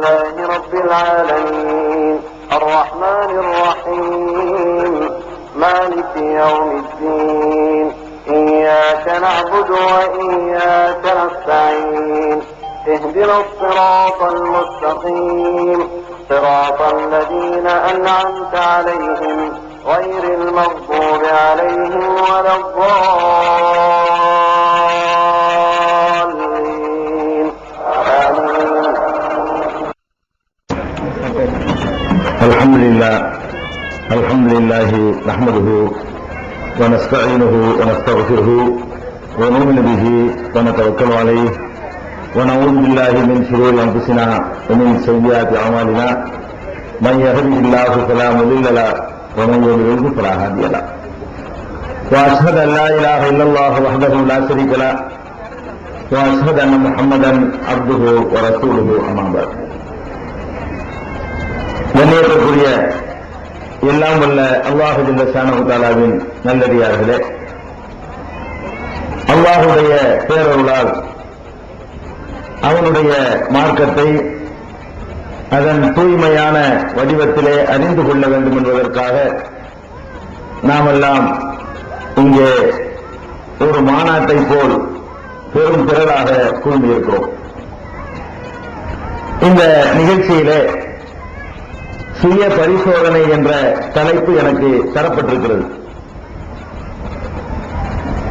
لله رب العالمين الرحمن الرحيم مالك يوم الدين إياك نعبد وإياك نستعين اهدنا الصراط المستقيم صراط الذين أنعمت عليهم غير المغضوب عليهم ولا الضالين آمين. الحمد لله نحمده ونستعينه ونستغفره ونؤمن به ونتوكل عليه ونعوذ بالله من شرور أنفسنا ومن سيئات أعمالنا من يهده الله فلا مضل له ومن يضلل فلا هادي له وأشهد أن لا إله إلا الله وحده لا شريك له وأشهد أن محمدا عبده ورسوله أما بعد. கண்ணியத்திற்குரிய எல்லாம் வல்ல அல்லாஹ் ஜல்ல ஷானஹு தஆலாவின் நல்லடியார்களே, அல்லாஹ்வுடைய பேரருளால் அவனுடைய மார்க்கத்தை அதன் தூய்மையான வடிவத்திலே அறிந்து கொள்ள வேண்டும் என்பதற்காக நாமெல்லாம் இங்கே ஒரு மாநாட்டை போல் பெரும் திரளாக கூடியிருக்கிறோம். இந்த நிகழ்ச்சியிலே சுய பரிசோதனை என்ற தலைப்பு எனக்கு தரப்பட்டிருக்கிறது.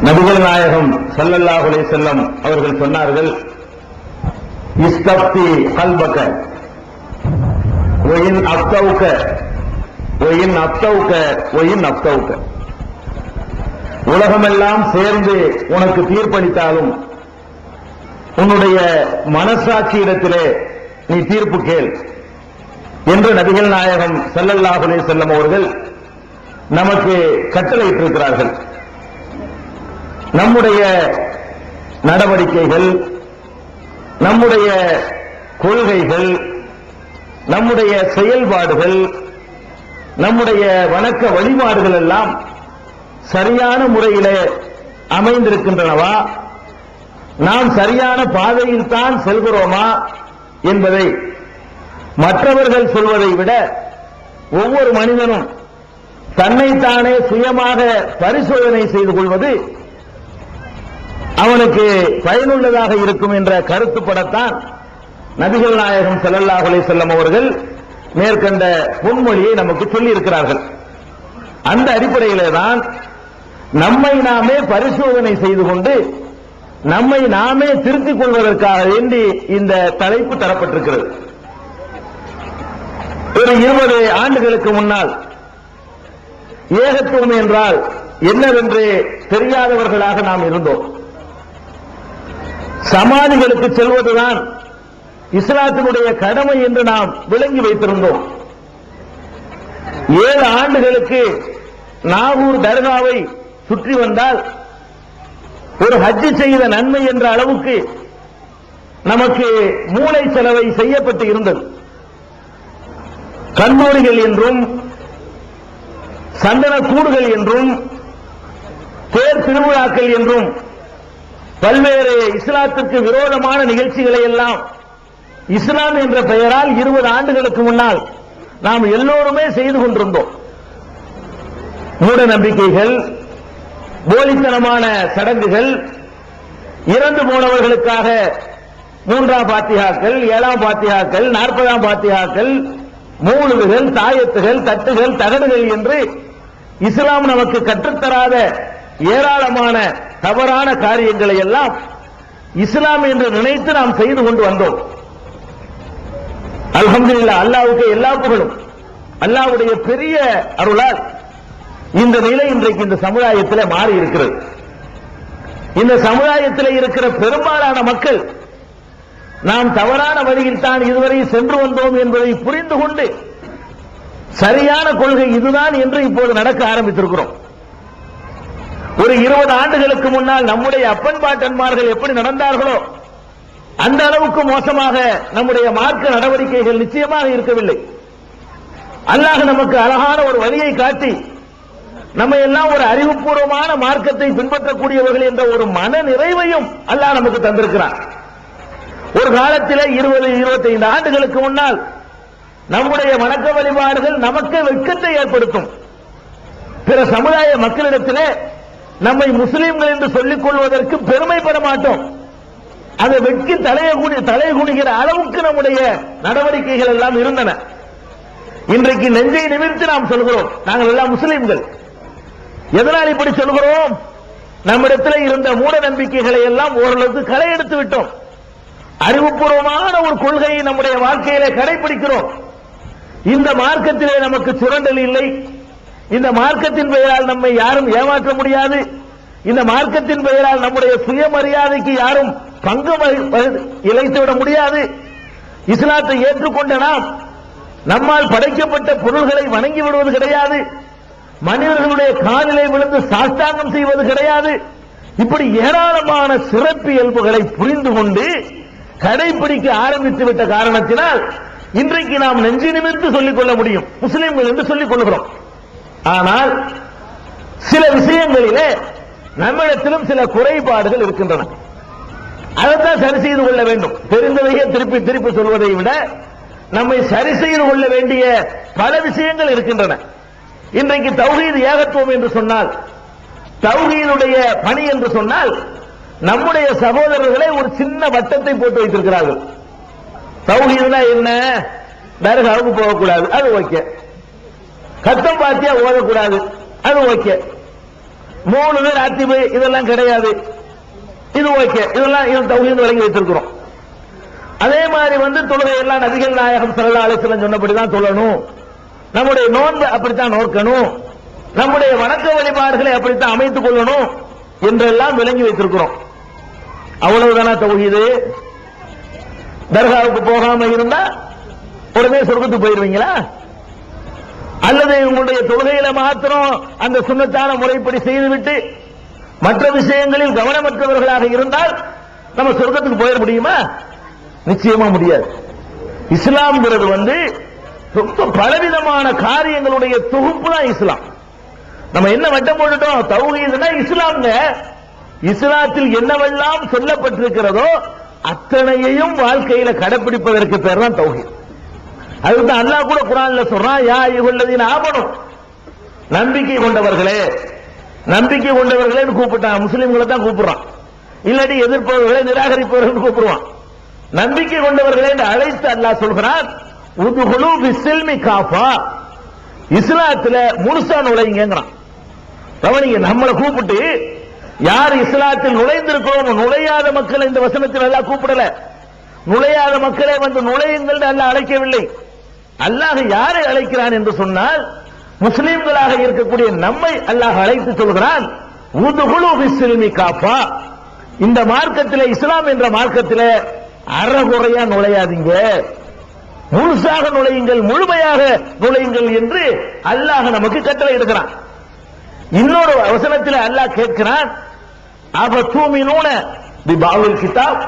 நபிகள் நாயகம் ஸல்லல்லாஹு அலைஹி வஸல்லம் அவர்கள் சொன்னார்கள், இஸ்தப்தி கல்பக வயின் அப்தவுக வயின் அப்தவுக வயின் அப்தவுக. உலகமெல்லாம் சேர்ந்து உனக்கு தீர்ப்பளித்தாலும் உன்னுடைய மனசாட்சியிடத்திலே நீ தீர்ப்பு கேள் என்று நபிகள் நாயகம் ஸல்லல்லாஹு அலைஹி வஸல்லம் அவர்கள் நமக்கு கட்டளையிட்டிருக்கிறார்கள். நம்முடைய நடவடிக்கைகள், நம்முடைய கொள்கைகள், நம்முடைய செயல்பாடுகள், நம்முடைய வணக்க வழிபாடுகள் எல்லாம் சரியான முறையிலே அமைந்திருக்கின்றனவா, நாம் சரியான பாதையில் தான் செல்கிறோமா என்பதை மற்றவர்கள் சொல்வதை விட ஒவ்வொரு மனிதனும் தன்னைத்தானே சுயமாக பரிசோதனை செய்து கொள்வது அவனுக்கு பயனுள்ளதாக இருக்கும் என்ற கருத்துப்படத்தான் நபிகள் நாயகம் ஸல்லல்லாஹு அலைஹி வஸல்லம் அவர்கள் மேற்கண்ட பொன்மொழியை நமக்கு சொல்லி இருக்கிறார்கள். அந்த அடிப்படையிலே தான் நம்மை நாமே பரிசோதனை செய்து கொண்டு நம்மை நாமே திருத்திக் கொள்வதற்காக வேண்டி இந்த தலைப்பு தரப்பட்டிருக்கிறது. ஒரு 20 ஆண்டுகளுக்கு முன்னால் ஏகத்துவம் என்றால் என்னவென்று தெரியாதவர்களாக நாம் இருந்தோம். சமாதிகளுக்கு செல்வதுதான் இஸ்லாத்தினுடைய கடமை என்று நாம் விளங்கி வைத்திருந்தோம். 7 ஆண்டுகளுக்கு நாகூர் தர்காவை சுற்றி வந்தால் ஒரு ஹஜ் செய்த நன்மை என்ற அளவுக்கு நமக்கு மூளை செலவை செய்யப்பட்டு இருந்தது. கல்லூரிகள் என்றும் சந்தன கூடுகள் என்றும் தேர் திருவிழாக்கள் என்றும் பல்வேறு இஸ்லாத்திற்கு விரோதமான நிகழ்ச்சிகளை எல்லாம் இஸ்லாம் என்ற பெயரால் 20 ஆண்டுகளுக்கு முன்னால் நாம் எல்லோருமே செய்து கொண்டிருந்தோம். மூட நம்பிக்கைகள், போலித்தனமான சடங்குகள், இறந்து போனவர்களுக்காக 3ஆம் பாத்தியாக்கள், 7ஆம் பாத்தியாக்கள், 40ஆம் பாத்தியாக்கள், மூலுதுகள், தாயத்துகள், தட்டுகள், தகடுகள் என்று இஸ்லாம் நமக்கு கற்றுத்தராத ஏராளமான தவறான காரியங்களை எல்லாம் இஸ்லாம் என்று நினைத்து நாம் செய்து கொண்டு வந்தோம். அல்ஹம்துலில்லாஹ், அல்லாஹ்வுக்கு எல்லா புகழும். அல்லாஹ்வுடைய பெரிய அருளால் இந்த நிலை இன்றைக்கு இந்த சமுதாயத்தில் மாறி இருக்கிறது. இந்த சமுதாயத்தில் இருக்கிற பெரும்பாலான மக்கள் நாம் தவறான வழியில் தான் இதுவரை சென்று வந்தோம் என்பதை புரிந்து கொண்டு சரியான கொள்கை இதுதான் என்று இப்போது நடக்க ஆரம்பித்திருக்கிறோம். ஒரு 20 ஆண்டுகளுக்கு முன்னால் நம்முடைய அப்பன் பாட்டன்மார்கள் எப்படி நடந்தார்களோ அந்த அளவுக்கு மோசமாக நம்முடைய மார்க்க நடவடிக்கைகள் நிச்சயமாக இருக்கவில்லை. அல்லாஹ் நமக்கு அழகான ஒரு வழியை காட்டி நம்ம எல்லாம் ஒரு அறிவுபூர்வமான மார்க்கத்தை பின்பற்றக்கூடியவர்கள் என்ற ஒரு மன நிறைவையும் அல்லாஹ் நமக்கு தந்திருக்கிறார். ஒரு காலத்திலே 20-25 ஆண்டுகளுக்கு முன்னால் நம்முடைய வணக்க வழிபாடுகள் நமக்கு வெட்கத்தை ஏற்படுத்தும். பிற சமுதாய மக்களிடத்திலே நம்மை முஸ்லிம்கள் என்று சொல்லிக் கொள்வதற்கு பெருமைப்பட மாட்டோம். அதை வெட்கி தலை குனிகிற அளவுக்கு நம்முடைய நடவடிக்கைகள் எல்லாம் இருந்தன. இன்றைக்கு நெஞ்சை நிமிர்த்தி நாம் சொல்கிறோம், நாங்கள் எல்லாம் முஸ்லிம்கள். எதனால் இப்படி சொல்கிறோம்? நம்மிடத்தில் இருந்த மூட நம்பிக்கைகளை எல்லாம் ஓரளவுக்கு களை எடுத்து விட்டோம். அறிவுபூர்வமான ஒரு கொள்கையை நம்முடைய வாழ்க்கையிலே கடைபிடிக்கிறோம். இந்த மார்க்கத்திலே நமக்கு சுரண்டல் இல்லை. இந்த மார்க்கத்தின் பெயரால் நம்மை யாரும் ஏமாற்ற முடியாது. இந்த மார்க்கத்தின் பெயரால் நம்முடைய சுயமரியாதைக்கு யாரும் பங்கு இழைத்துவிட முடியாது. இஸ்லாத்தை ஏற்றுக்கொண்ட நாம் நம்மால் படைக்கப்பட்ட பொருள்களை வணங்கி விடுவது கிடையாது. மனிதர்களுடைய காலிலே விழுந்து சாஷ்டாங்கம் செய்வது கிடையாது. இப்படி ஏராளமான சிறப்பு இயல்புகளை புரிந்து கொண்டு கடைபிடிக்க ஆரம்பித்து விட்ட காரணத்தினால் இன்றைக்கு நாம் நெஞ்சு நிமிர்த்து சொல்லிக் கொள்ள முடியும், முஸ்லிம்கள் என்று சொல்லிக் கொள்கிறோம். ஆனால் சில விஷயங்களிலே நம்மிடத்திலும் சில குறைபாடுகள் இருக்கின்றன. அதைத்தான் சரி செய்து கொள்ள வேண்டும். தெரிந்ததையே திருப்பி திருப்பி சொல்வதை விட நம்மை சரி செய்து கொள்ள வேண்டிய பல விஷயங்கள் இருக்கின்றன. இன்றைக்கு தௌஹீத் ஏகத்துவம் என்று சொன்னால், தௌஹீதுடைய பணி என்று சொன்னால், நம்முடைய சகோதரர்களை ஒரு சின்ன வட்டத்தை போட்டு வைத்திருக்கிறார்கள். தௌஹீதுனா என்ன? தர்காவுக்கு போகக்கூடாது, அது ஓகே. கத்தம் பாத்தியா ஓதக்கூடாது, அது ஓகே. 3 பேர் அத்திபு இதெல்லாம் கிடையாது, இது ஓகே. இதெல்லாம் இது தௌஹீத் வழங்கி வைத்திருக்கிறோம். அதே மாதிரி தொழுகை எல்லாம் நபிகள் நாயகம் ஸல்லல்லாஹு அலைஹி வஸல்லம் சொன்னபடிதான் சொல்லணும். நம்முடைய நோன்பு அப்படித்தான் நோக்கணும். நம்முடைய வணக்க வழிபாடுகளை அப்படித்தான் அமைத்துக் கொள்ளணும் என்றெல்லாம் விளங்கி வைத்திருக்கிறோம். அவ்வளவுதானா தௌஹீது? தர்காவுக்கு போகாம இருந்தா உடனே சொர்க்கத்துக்கு போயிருவீங்களா? அல்லது உங்களுடைய தொழுகையில மாத்திரம் அந்த சுன்னத்தான முறைப்படி செய்துவிட்டு மற்ற விஷயங்களில் கவனமற்றவர்களாக இருந்தால் நம்ம சொர்க்கத்துக்கு போயிட முடியுமா? நிச்சயமா முடியாது. இஸ்லாம்ங்கிறது ரொம்ப பலவிதமான காரியங்களுடைய தொகுப்பு தான் இஸ்லாம். நம்ம என்ன வட்டம் போட்டுட்டோம்? தௌஹீதுனா இஸ்லாம்ங்க. இஸ்லாத்தில் என்னவெல்லாம் சொல்லப்பட்டிருக்கிறதோ அத்தனையையும் வாழ்க்கையில கடைபிடிப்பதற்கு பேர் தான் தௌஹீத். அதுதான் அல்லாஹ் கூட குர்ஆன்ல சொல்றான், யா அய்யுஹல்லதீன ஆமனு, நம்பிக்கை கொண்டவர்களே. நம்பிக்கை கொண்டவர்களே கூப்பிட்டான், முஸ்லிம்களை தான் கூப்பிடுறான். இல்லாட்டி எதிர்ப்பவர்களை நிராகரிப்பவர்கள் கூப்பிடுவான். நம்பிக்கை கொண்டவர்களே என்று அழைத்து அல்லாஹ் சொல்கிறான், உதுகுலு பிஸ்ஸில்மி காஃபா, இஸ்லாத்துல முழுசா நுழையுங்கிறான். கவனிங்க, நம்மளை கூப்பிட்டு யார் இஸ்லாத்தில் நுழைந்திருக்கிறோம், நுழையாத மக்களை இந்த வசனத்தில் அல்லாஹ் கூப்பிடல. நுழையாத மக்களை நுழையுங்கள் அல்லாஹ் அழைக்கவில்லை. அல்லாஹ் யாரை அழைக்கிறான் என்று சொன்னால், முஸ்லிம்களாக இருக்கக்கூடிய நம்மை அல்லாஹ் அழைத்து சொல்கிறான், உதுகுலு பிஸ்ஸில்மி காஃபா, இந்த மார்க்கத்திலே, இஸ்லாம் என்ற மார்க்கத்திலே அறகுறையா நுழையாதீங்க, முழுசாக நுழையுங்கள், முழுமையாக நுழையுங்கள் என்று அல்லாஹ் நமக்கு கட்டளை எடுக்கிறான். இன்னொரு வசனத்தில் அல்லாஹ் கேட்கிறான், அபதூமினூன பிபாவில் கிதாப்,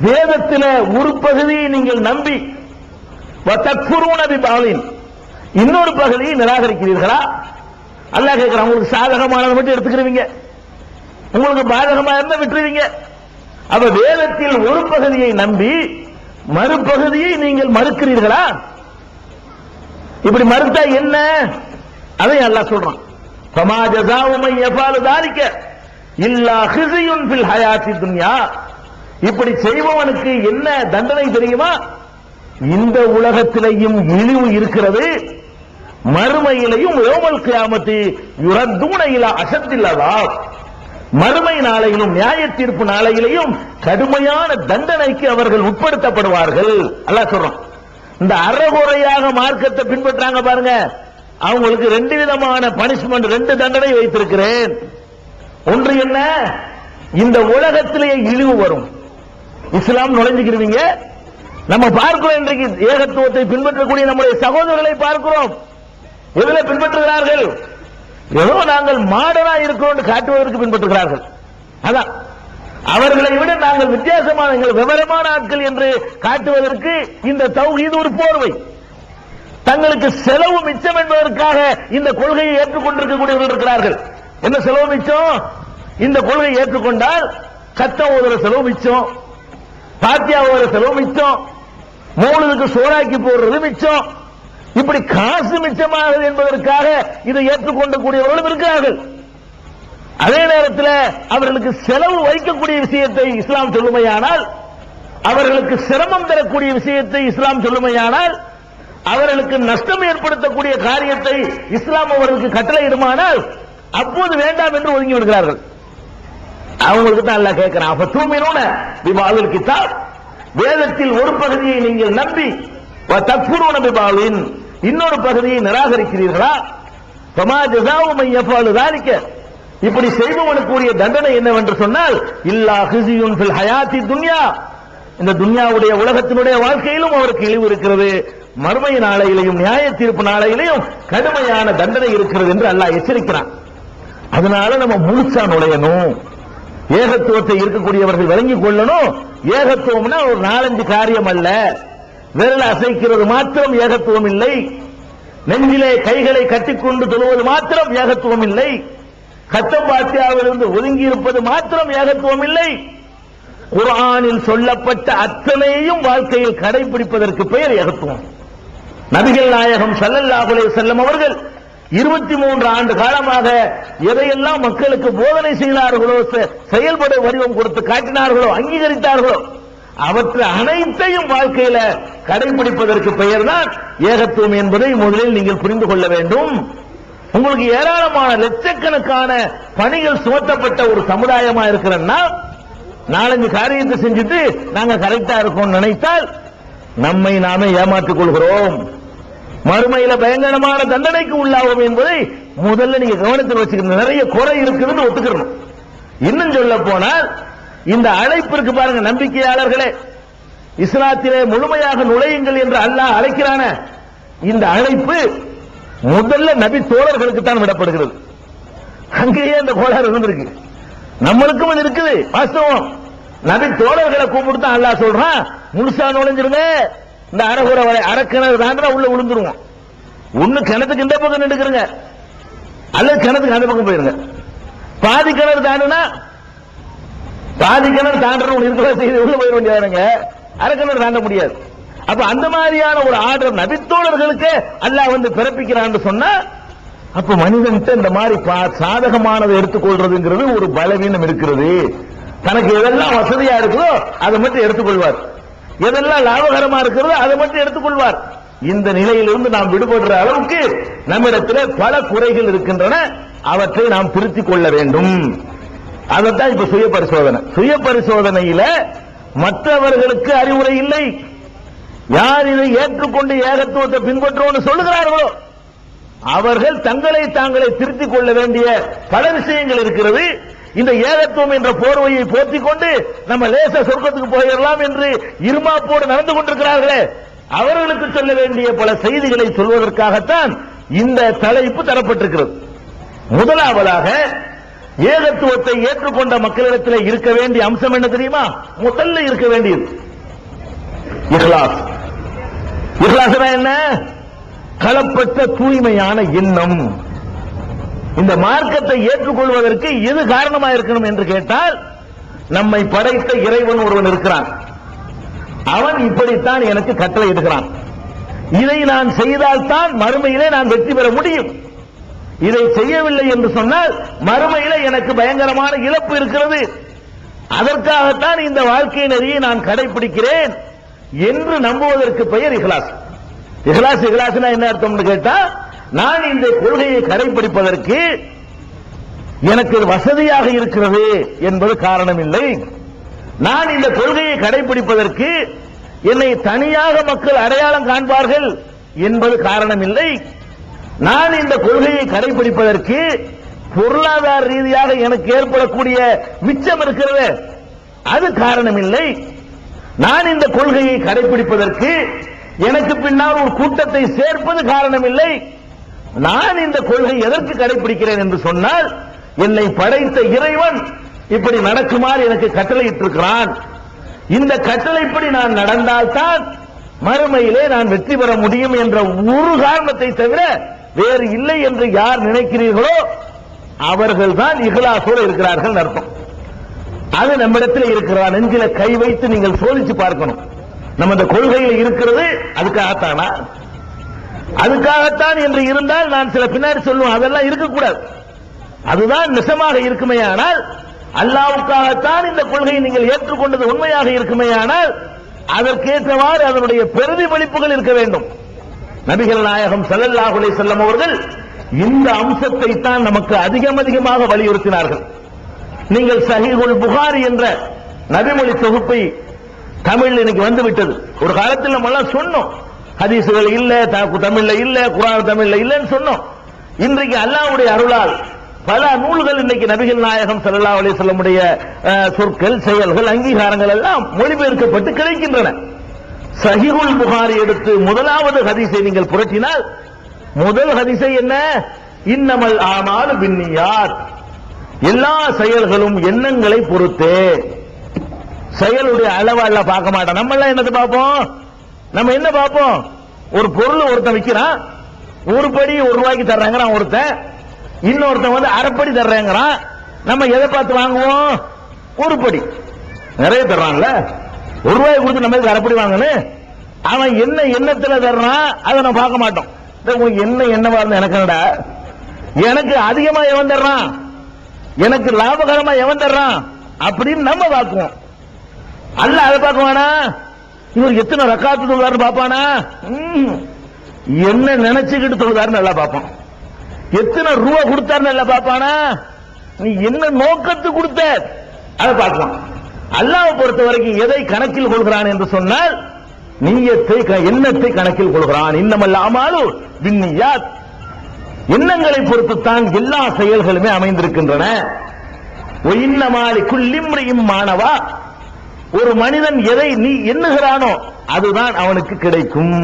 வேதத்தில ஒரு பகுதியை நீங்கள் நம்பி வதக்ஃபுரூன பிபாவின், இன்னொரு பகுதியை நிராகரிக்கிறீர்களா? அல்லாஹ் கேட்கிறான். உங்களுக்கு சாதகமானதை மட்டும் எடுத்துக்கிறீங்க, உங்களுக்கு பாதகமாக இருந்தா விட்டுருவீங்க. அப்ப வேதத்தில் ஒரு பகுதியை நம்பி மறுபகுதியை நீங்கள் மறுக்கிறீர்களா? இப்படி மறுத்தா என்ன? அதை அல்லாஹ் சொல்றான், ஃபமா ஜஸாஉ மன் யஃபாலு ذلك இல்லா ஹிஸியுன் ஃபில் ஹயாத்தி துன்யா, இப்படி செய்பவனுக்கு என்ன தண்டனை தெரியுமா? இந்த உலகத்திலேயும் இழிவு இருக்கிறது, மறுமையிலையும் யௌமல் கியாமத்தி யுரத்தூன இலா அஷத்தில் அஸாப், மறுமை நாளையிலும் நியாய தீர்ப்பு நாளையிலையும் கடுமையான தண்டனைக்கு அவர்கள் உட்படுத்தப்படுவார்கள். அல்லாஹ் சொல்றான். இந்த அறகுறையாக மார்க்கத்தை பின்பற்றாங்க பாருங்க, அவங்களுக்கு 2 விதமான பனிஷ்மெண்ட், 2 தண்டனை வைத்திருக்கிறேன். ஒன்று என்ன? இந்த உலகத்திலேயே இழிவு வரும். இஸ்லாம் நுழைஞ்சுக்கிறீங்க. நம்ம பார்க்கிறோம், இன்றைக்கு ஏகத்துவத்தை பின்பற்றக்கூடிய நம்முடைய சகோதரர்களை பார்க்கிறோம். எதில் பின்பற்றுகிறார்கள்? ஏதோ நாங்கள் மாடனா இருக்கிறோம் காட்டுவதற்கு பின்பற்றுகிறார்கள். அதான் அவர்களை விட நாங்கள் வித்தியாசமான, விவரமான ஆட்கள் என்று காட்டுவதற்கு இந்த தௌஹீத் ஒரு போர்வை. தங்களுக்கு செலவு மிச்சம் என்பதற்காக இந்த கொள்கையை ஏற்றுக்கொண்டிருக்கக்கூடியவர்கள் இருக்கிறார்கள். என்ன செலவு மிச்சம்? இந்த கொள்கையை ஏற்றுக்கொண்டால் சட்டம் ஓதுற செலவு மிச்சம், பாத்தியாவோட செலவு மிச்சம், மூணுக்கு சோறாக்கி போடுறது மிச்சம். இப்படி காசு மிச்சமாகுது என்பதற்காக இதை ஏற்றுக்கொண்டக்கூடியவர்களும் இருக்கிறார்கள். அதே நேரத்தில் அவர்களுக்கு செலவு வைக்கக்கூடிய விஷயத்தை இஸ்லாம் சொல்லுமையானால், அவர்களுக்கு சிரமம் தரக்கூடிய விஷயத்தை இஸ்லாம் சொல்லுமையானால், அவர்களுக்கு நஷ்டம் ஏற்படுத்தக்கூடிய காரியத்தை இஸ்லாம் அவர்களுக்கு கட்டளையிடுமானால் அப்போது வேண்டாம் என்று ஒதுங்கி விடுகிறார்கள். அவங்களுக்கு தான் அல்லாஹ் கேட்கிறான், அப்ப தூமினூன பிபாலில் கிதாப், வேதத்தில் ஒரு பகுதியை நீங்கள் நம்பி தக்ஃபுரூன பிபாலின் இன்னொரு பகுதியை நிராகரிக்கிறீர்களா? ஃபமா ஜஸாஉ மன் யஃபஅலு ذلك, இப்படி செய்பவனுக்குரிய தண்டனை என்னவென்று சொன்னால் இல்லா ஹிஸியுன் ஃபில் ஹயாத்தி துன்யா, இந்த துன்யாவுடைய உலகத்தினுடைய வாழ்க்கையிலும் அவருக்கு இழிவு இருக்கிறது, மறுமை நாளையிலையும் நியாய தீர்ப்பு நாளையிலையும் கடுமையான தண்டனை இருக்கிறது என்று அல்லாஹ் எச்சரிக்கிறான். அதனால நம்ம முழுசா நுழையணும், ஏகத்துவத்தை இருக்கக்கூடியவர்கள் விளங்கிக் கொள்ளணும். ஏகத்துவம்னா ஒரு 4-5 காரியம் அல்ல, விரல் அசைக்கிறது மாத்திரம் ஏகத்துவம் இல்லை, நெஞ்சிலே கைகளை கட்டிக்கொண்டு தொழுவது மாத்திரம் ஏகத்துவம் இல்லை, கத்தம் பாத்தியாவிலிருந்து ஒதுங்கி இருப்பது மாத்திரம் ஏகத்துவம் இல்லை. குர்ஆனில் சொல்லப்பட்ட அத்தனையும் வாழ்க்கையில் கடைபிடிப்பதற்கு பெயர் ஏகத்துவம். நபிகள் நாயகம் ஸல்லல்லாஹு அலைஹி வஸல்லம் அவர்கள் 23 ஆண்டு காலமாக எதையெல்லாம் மக்களுக்கு போதனை செய்தார்களோ, செயல்பட வடிவம் கொடுத்து காட்டினார்களோ, அங்கீகரித்தார்களோ, அவற்றை அனைத்தையும் வாழ்க்கையில கடைபிடிப்பதற்கு பெயர் தான் ஏகத்துவம் என்பதை முதலில் நீங்கள் புரிந்து கொள்ள வேண்டும். உங்களுக்கு ஏராளமான லட்சக்கணக்கான பணிகள் சுமத்தப்பட்ட ஒரு சமுதாயமா இருக்கிறன்னா 4-5 காரியத்தை செஞ்சுட்டு நாங்க கரெக்டா இருக்கோம் நினைத்தால் நம்மை நாமே ஏமாற்றிக் கொள்கிறோம், மறுமையில பயங்கரமான தண்டனைக்கு உள்ளாகும் என்பதை முதல்ல நீங்க கவனத்தில் வச்சுக்கணும். நிறைய குறை இருக்குதுன்னு ஒத்துக்கணும். இன்னும் சொல்ல போனால் இந்த அழைப்பிற்கு பாருங்க, நம்பிக்கையாளர்களே இஸ்லாத்திலே முழுமையாக நுழையுங்கள் என்று அல்லாஹ் அழைக்கிறான இந்த அழைப்பு முதல்ல நபி தோழர்களுக்கு தான் விடப்படுகிறது. அங்கேயே இந்த கோளாறு இருந்திருக்கு, நம்மளுக்கும் அது இருக்குது வாஸ்தவம். நபி தோழர்களை கூப்பிட்டு தான் அல்லாஹ் சொல்றான், முழுசா நுழைஞ்சிருங்க, இந்த அரைகுறை வரை அரைக்கிணறு தாண்டா உள்ள விழுந்துருவோம், ஒண்ணு கிணத்துக்கு இந்த பக்கம் நின்றுக்கிறங்க அல்லது கிணத்துக்கு அந்த பக்கம் போயிருங்க. பாதி கிணறு தாண்டுனா பாதி கிணறு தாண்டணும் இருக்கிற செய்தி உள்ள போயிட வேண்டியதானுங்க, அரை கிணறு தாண்ட முடியாது. அப்ப அந்த மாதிரியான ஒரு ஆர்டர் நபித்தோழர்களுக்கு அல்லாஹ் வந்து பிறப்பிக்கிறான்னு சொன்னா, அப்ப மனிதன்கிட்ட இந்த மாதிரி சாதகமானதை எடுத்துக்கொள்றதுங்கிறது ஒரு பலவீனம் இருக்கிறது. தனக்கு எதெல்லாம் வசதியா இருக்குதோ அதை மட்டும் எடுத்துக்கொள்வார், எதெல்லாம் லாபகரமா இருக்கிறதோ அதை மட்டும் எடுத்துக்கொள்வார். இந்த நிலையிலிருந்து நாம் விடுபடுற அளவுக்கு நம்மிடத்தில் பல குறைகள் இருக்கின்றன, அவற்றை நாம் திருத்திக் கொள்ள வேண்டும். அதைத்தான் இப்ப சுய பரிசோதனை. சுய பரிசோதனையில மற்றவர்களுக்கு அறிவுரை இல்லை. யார் இதை ஏற்றுக்கொண்டு ஏகத்துவத்தை பின்பற்றுவோம்னு சொல்லுகிறார்களோ அவர்கள் தங்களை தாங்களே திருத்திக் கொள்ள வேண்டிய பல விஷயங்கள் இருக்கிறது. இந்த ஏகத்துவம் என்ற போர்வையை போர்த்திக் கொண்டு நம்ம லேச சொர்க்கத்துக்கு போயிடலாம் என்று இருமாப்போடு நடந்து கொண்டிருக்கிறார்களே, அவர்களுக்கு சொல்ல வேண்டிய பல செய்திகளை சொல்வதற்காகத்தான் இந்த தலைப்பு தரப்பட்டிருக்கிறது. முதலாவதாக ஏகத்துவத்தை ஏற்றுக்கொண்ட மக்களிடத்தில் இருக்க வேண்டிய அம்சம் என்ன தெரியுமா? முதல்ல இருக்க வேண்டியது இஹ்லாஸ். இஹ்லாஸ்னா என்ன? களப்பட்ட தூய்மையான எண்ணம். இந்த மார்க்கத்தை ஏற்றுக்கொள்வதற்கு எது காரணமா இருக்கணும் என்று கேட்டால், நம்மை படைத்த இறைவன் ஒருவன் இருக்கிறான், அவன் இப்படித்தான் எனக்கு கட்டளை இடுகிறான், இதை நான் செய்தால்தான் மறுமையிலே நான் வெற்றி பெற முடியும், இதை செய்யவில்லை என்று சொன்னால் மறுமையிலே எனக்கு பயங்கரமான இழப்பு இருக்கிறது, அதற்காகத்தான் இந்த வாழ்க்கை நெறியை நான் கடைபிடிக்கிறேன் என்று நம்புவதற்கு பெயர் இஹ்லாஸ். இஹ்லாஸ் இஹ்லாஸ்னா என்ன அர்த்தம்னு கேட்டா, நான் இந்த கொள்கையை கடைபிடிப்பதற்கு எனக்கு வசதியாக இருக்கிறது என்பது காரணம் இல்லை, நான் இந்த கொள்கையை கடைபிடிப்பதற்கு என்னை தனியாக மக்கள் அடையாளம் காண்பார்கள் என்பது காரணம் இல்லை, நான் இந்த கொள்கையை கடைபிடிப்பதற்கு பொருளாதார ரீதியாக எனக்கு ஏற்படக்கூடிய மிச்சம் இருக்கிறது அது காரணம் இல்லை, நான் இந்த கொள்கையை கடைபிடிப்பதற்கு எனக்கு பின்னால் ஒரு கூட்டத்தை சேர்ப்பது காரணம் இல்லை, நான் இந்த கொள்கை எதற்கு கடைபிடிக்கிறேன் என்று சொன்னால், என்னை படைத்த இறைவன் இப்படி நடக்குமாறு எனக்கு கட்டளையிட்டிருக்கிறான், இந்த கட்டளைப்படி நான் நடந்தால்தான் மறுமையிலே நான் வெற்றி பெற முடியும் என்ற ஒரு காரணத்தை தவிர வேறு இல்லை என்று யார் நினைக்கிறீர்களோ அவர்கள் தான் இஹ்லாஸோடு இருக்கிறார்கள் அர்த்தம். அது நம்மிடத்தில் இருக்கிறதா? நெஞ்சில கை வைத்து நீங்கள் சோதிச்சு பார்க்கணும். நம்ம இந்த கொள்கையில் இருக்கிறது அதுக்காகத்தானா? அதுக்காகத்தான் என்று இருந்தால் நான் சில பின்னாடி சொல்லுவேன், அதெல்லாம் இருக்கக்கூடாது. அதுதான் நிஜமாக இருக்குமேயானால், அல்லாஹ்வுக்காகத்தான் இந்த கொள்கையை நீங்கள் ஏற்றுக்கொண்டது உண்மையாக இருக்குமேயானால், அதற்கேற்றவாறு அதனுடைய பிரதிபலிப்புகள் இருக்க வேண்டும். நபிகள் நாயகம் ஸல்லல்லாஹு அலைஹி வஸல்லம் அவர்கள் இந்த அம்சத்தை தான் நமக்கு அதிகமாக வலியுறுத்தினார்கள். நீங்கள் சஹீஹுல் புகாரி என்ற நபிமொழி தொகுப்பை தமிழ் இன்னைக்கு வந்து விட்டது. ஒரு காலத்தில் நம்ம எல்லாம் சொன்னோம், ஹதீசுகள் இல்ல, தமிழ்ல இல்ல, குர்ஆன் தமிழ்ல இல்லன்னு சொன்னோம். இன்றைக்கு அல்லாஹ்வுடைய அருளால் பல நூல்கள் இன்னைக்கு நபிகள் நாயகம் ஸல்லல்லாஹு அலைஹி வஸல்லம் உடைய சொற்கள், செயல்கள், அங்கீகாரங்கள் எல்லாம் மொழிபெயர்க்கப்பட்டு கிடைக்கின்றன. சஹீஹுல் புகாரி எடுத்து முதலாவது ஹதீஸை நீங்கள் புரட்டினால், முதல் ஹதீஸை என்ன? இன்னமல் ஆமாலு பின்னியாத், எல்லா செயல்களும் எண்ணங்களை பொறுத்தே. செயலுடைய அளவா எல்லாம் பார்க்க மாட்டோம். நம்ம எல்லாம் என்னது பார்ப்போம்? நம்ம என்ன பார்ப்போம்? ஒரு பொருள் ஒருத்தன் விற்கிறான், ஒரு படி ₹1 தர்றாங்கிறான் ஒருத்தன், இன்னொருத்தன் வந்து அரைப்படி தர்றேங்கிறான். நம்ம எதை பார்த்து வாங்குவோம்? ஒரு படி. நிறைய தர்றான்ல, ₹1 கொடுத்து நம்ம அரைப்படி வாங்கணும். அவன் என்ன எண்ணத்துல தர்றான் அதை நம்ம பார்க்க மாட்டோம். உங்களுக்கு என்ன எண்ணவா இருந்தா எனக்கு என்னடா, எனக்கு அதிகமா எவன் தர்றான், எனக்கு லாபகரமா எவன் தர்றான் அப்படின்னு நம்ம பார்க்குவோம். அல்லாஹ் அதை பார்க்க வேணா, இவர் எத்தனை ரக்காத்து தொழுதாருன்னு பார்ப்பானா? என்ன நினைச்சுக்கிட்டு தொழுதாருன்னு நல்லா பார்ப்பான். எத்தனை ரூபா கொடுத்தாருன்னு நல்லா பார்ப்பானா? நீ என்ன நோக்கத்து கொடுத்த அதை பார்க்கலாம். அல்லாஹ்வை பொறுத்த வரைக்கும் எதை கணக்கில் கொள்கிறான் என்று சொன்னால், நிய்யத்தை, எண்ணத்தை கணக்கில் கொள்கிறான். இன்னமல் அமாலு பின்னியாத், எண்ணங்களை பொறுத்துத்தான் எல்லா செயல்களுமே அமைந்திருக்கின்றன. இன்னமாலி குல்லிம்ரியும் மாணவா, ஒரு மனிதன் எதை நீ எண்ணுகிறானோ அதுதான் அவனுக்கு கிடைக்கும்.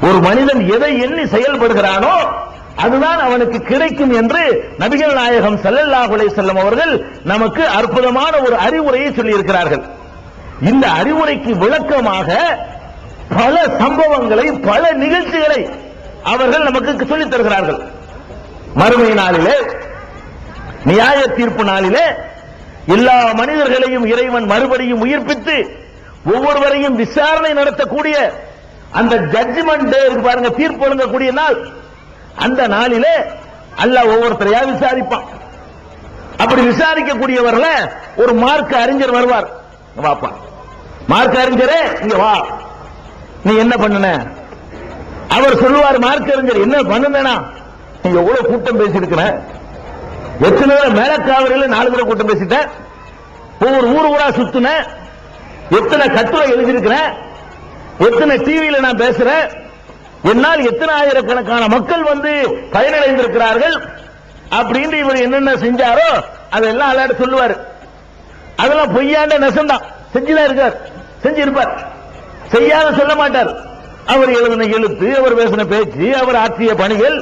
ஒரு மனிதன் எதை எண்ணி செயல்படுகிறானோ அதுதான் அவனுக்கு கிடைக்கும் என்று நபிகள் நாயகம் ஸல்லல்லாஹு அலைஹி வஸல்லம் அவர்கள் நமக்கு அற்புதமான ஒரு அறிவுரையை சொல்லி இருக்கிறார்கள். இந்த அறிவுரைக்கு விளக்கமாக பல சம்பவங்களை, பல நிகழ்ச்சிகளை அவர்கள் நமக்கு சொல்லித் தருகிறார்கள். மறுமை நாளிலே, நியாய தீர்ப்பு நாளிலே எல்லா மனிதர்களையும் இறைவன் மறுபடியும் உயிர்ப்பித்து ஒவ்வொருவரையும் விசாரணை நடத்தக்கூடிய அந்த ஜட்ஜ்மெண்ட் டே இருக்கு பாருங்க, தீர்ப்பு வழங்கக்கூடிய நாள். அந்த நாளிலே அல்லாஹ் ஒவ்வொருத்தரையா விசாரிப்பான். அப்படி விசாரிக்கக்கூடியவர்கள ஒரு மார்க்க அறிஞர் வருவார். வாப்பா மார்க்க அறிஞரே, இங்க வா, நீ என்ன பண்ணுன? அவர் சொல்லுவார், மார்க்க அறிஞர் என்ன பண்ணுனா, நீ எவ்வளவு கூட்டம் பேசியிருக்கிற, எத்தனை பேர் மேலக்காவரில் 4 பேரை கூட்டம் பேசிட்ட, ஒவ்வொரு ஊரா சுத்தின, எத்தனை கட்டுரை எழுதியிருக்கிறேன், எத்தனை டிவியில நான் பேசுறேன், என்னால் எத்தனை ஆயிரக்கணக்கான மக்கள் வந்து பயனடைந்திருக்கிறார்கள் அப்படின்னு இவர் என்னென்ன செஞ்சாரோ அதெல்லாம் அல்லாஹ் சொல்லுவார். அதெல்லாம் பொய்யாண்ட நெசந்தான், செஞ்சுதான் இருக்கார், செஞ்சிருப்பார், செய்யாத சொல்ல மாட்டார். அவர் எழுதின எழுத்து, அவர் பேசின பேச்சு, அவர் ஆற்றிய பணிகள்,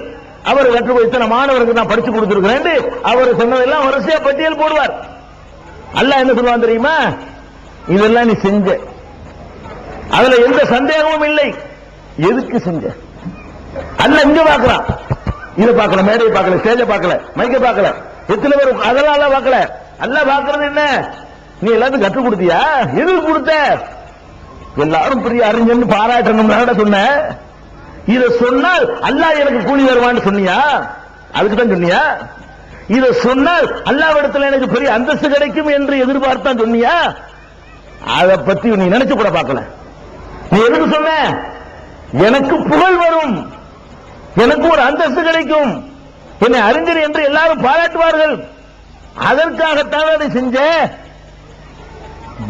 அவர் கற்றுக் இத்தனை மாணவருக்கு நான் படிச்சு கொடுத்திருக்கிறேன் அவர் சொன்னதெல்லாம் வரிசையா பட்டியல் போடுவார். அல்லாஹ் என்ன சொல்லுவான் தெரியுமா? இதெல்லாம் நீ செஞ்ச, அதுல எந்த சந்தேகமும் இல்லை. எதுக்கு செஞ்ச? அல்லாஹ் இங்க பார்க்கிறான், இதை பார்க்கல, மேடையை பார்க்கல, ஸ்டேஜை பார்க்கல, மைக்கை பார்க்கல, எத்தனை பேர் அதெல்லாம் அல்லாஹ் பார்க்கல. அல்லாஹ் பார்க்கிறது என்ன? நீ எல்லாத்தையும் கற்றுக் கொடுத்தியா? எதுக்கு கொடுத்த? எல்லாரும் பெரிய அறிஞன்னு பாராட்டணும் சொன்ன. இதை சொன்னால் அல்லாஹ் எனக்கு கூலி வருவான்னு சொன்னியா? அதுக்கு தான் சொன்னியா? இதை சொன்னால் அல்லாஹ்விடத்தில் எனக்கு பெரிய அந்தஸ்து கிடைக்கும் என்று எதிர்பார்த்தான் சொன்னியா? அதை பத்தி நீ நினைச்சு கூட பார்க்கல. நீ எதுக்கு சொன்ன? எனக்கு புகழ் வரும், எனக்கு ஒரு அந்தஸ்து கிடைக்கும், என்னை அறிஞர் என்று எல்லாரும் பாராட்டுவார்கள், அதற்காகத்தான் அதை செஞ்ச.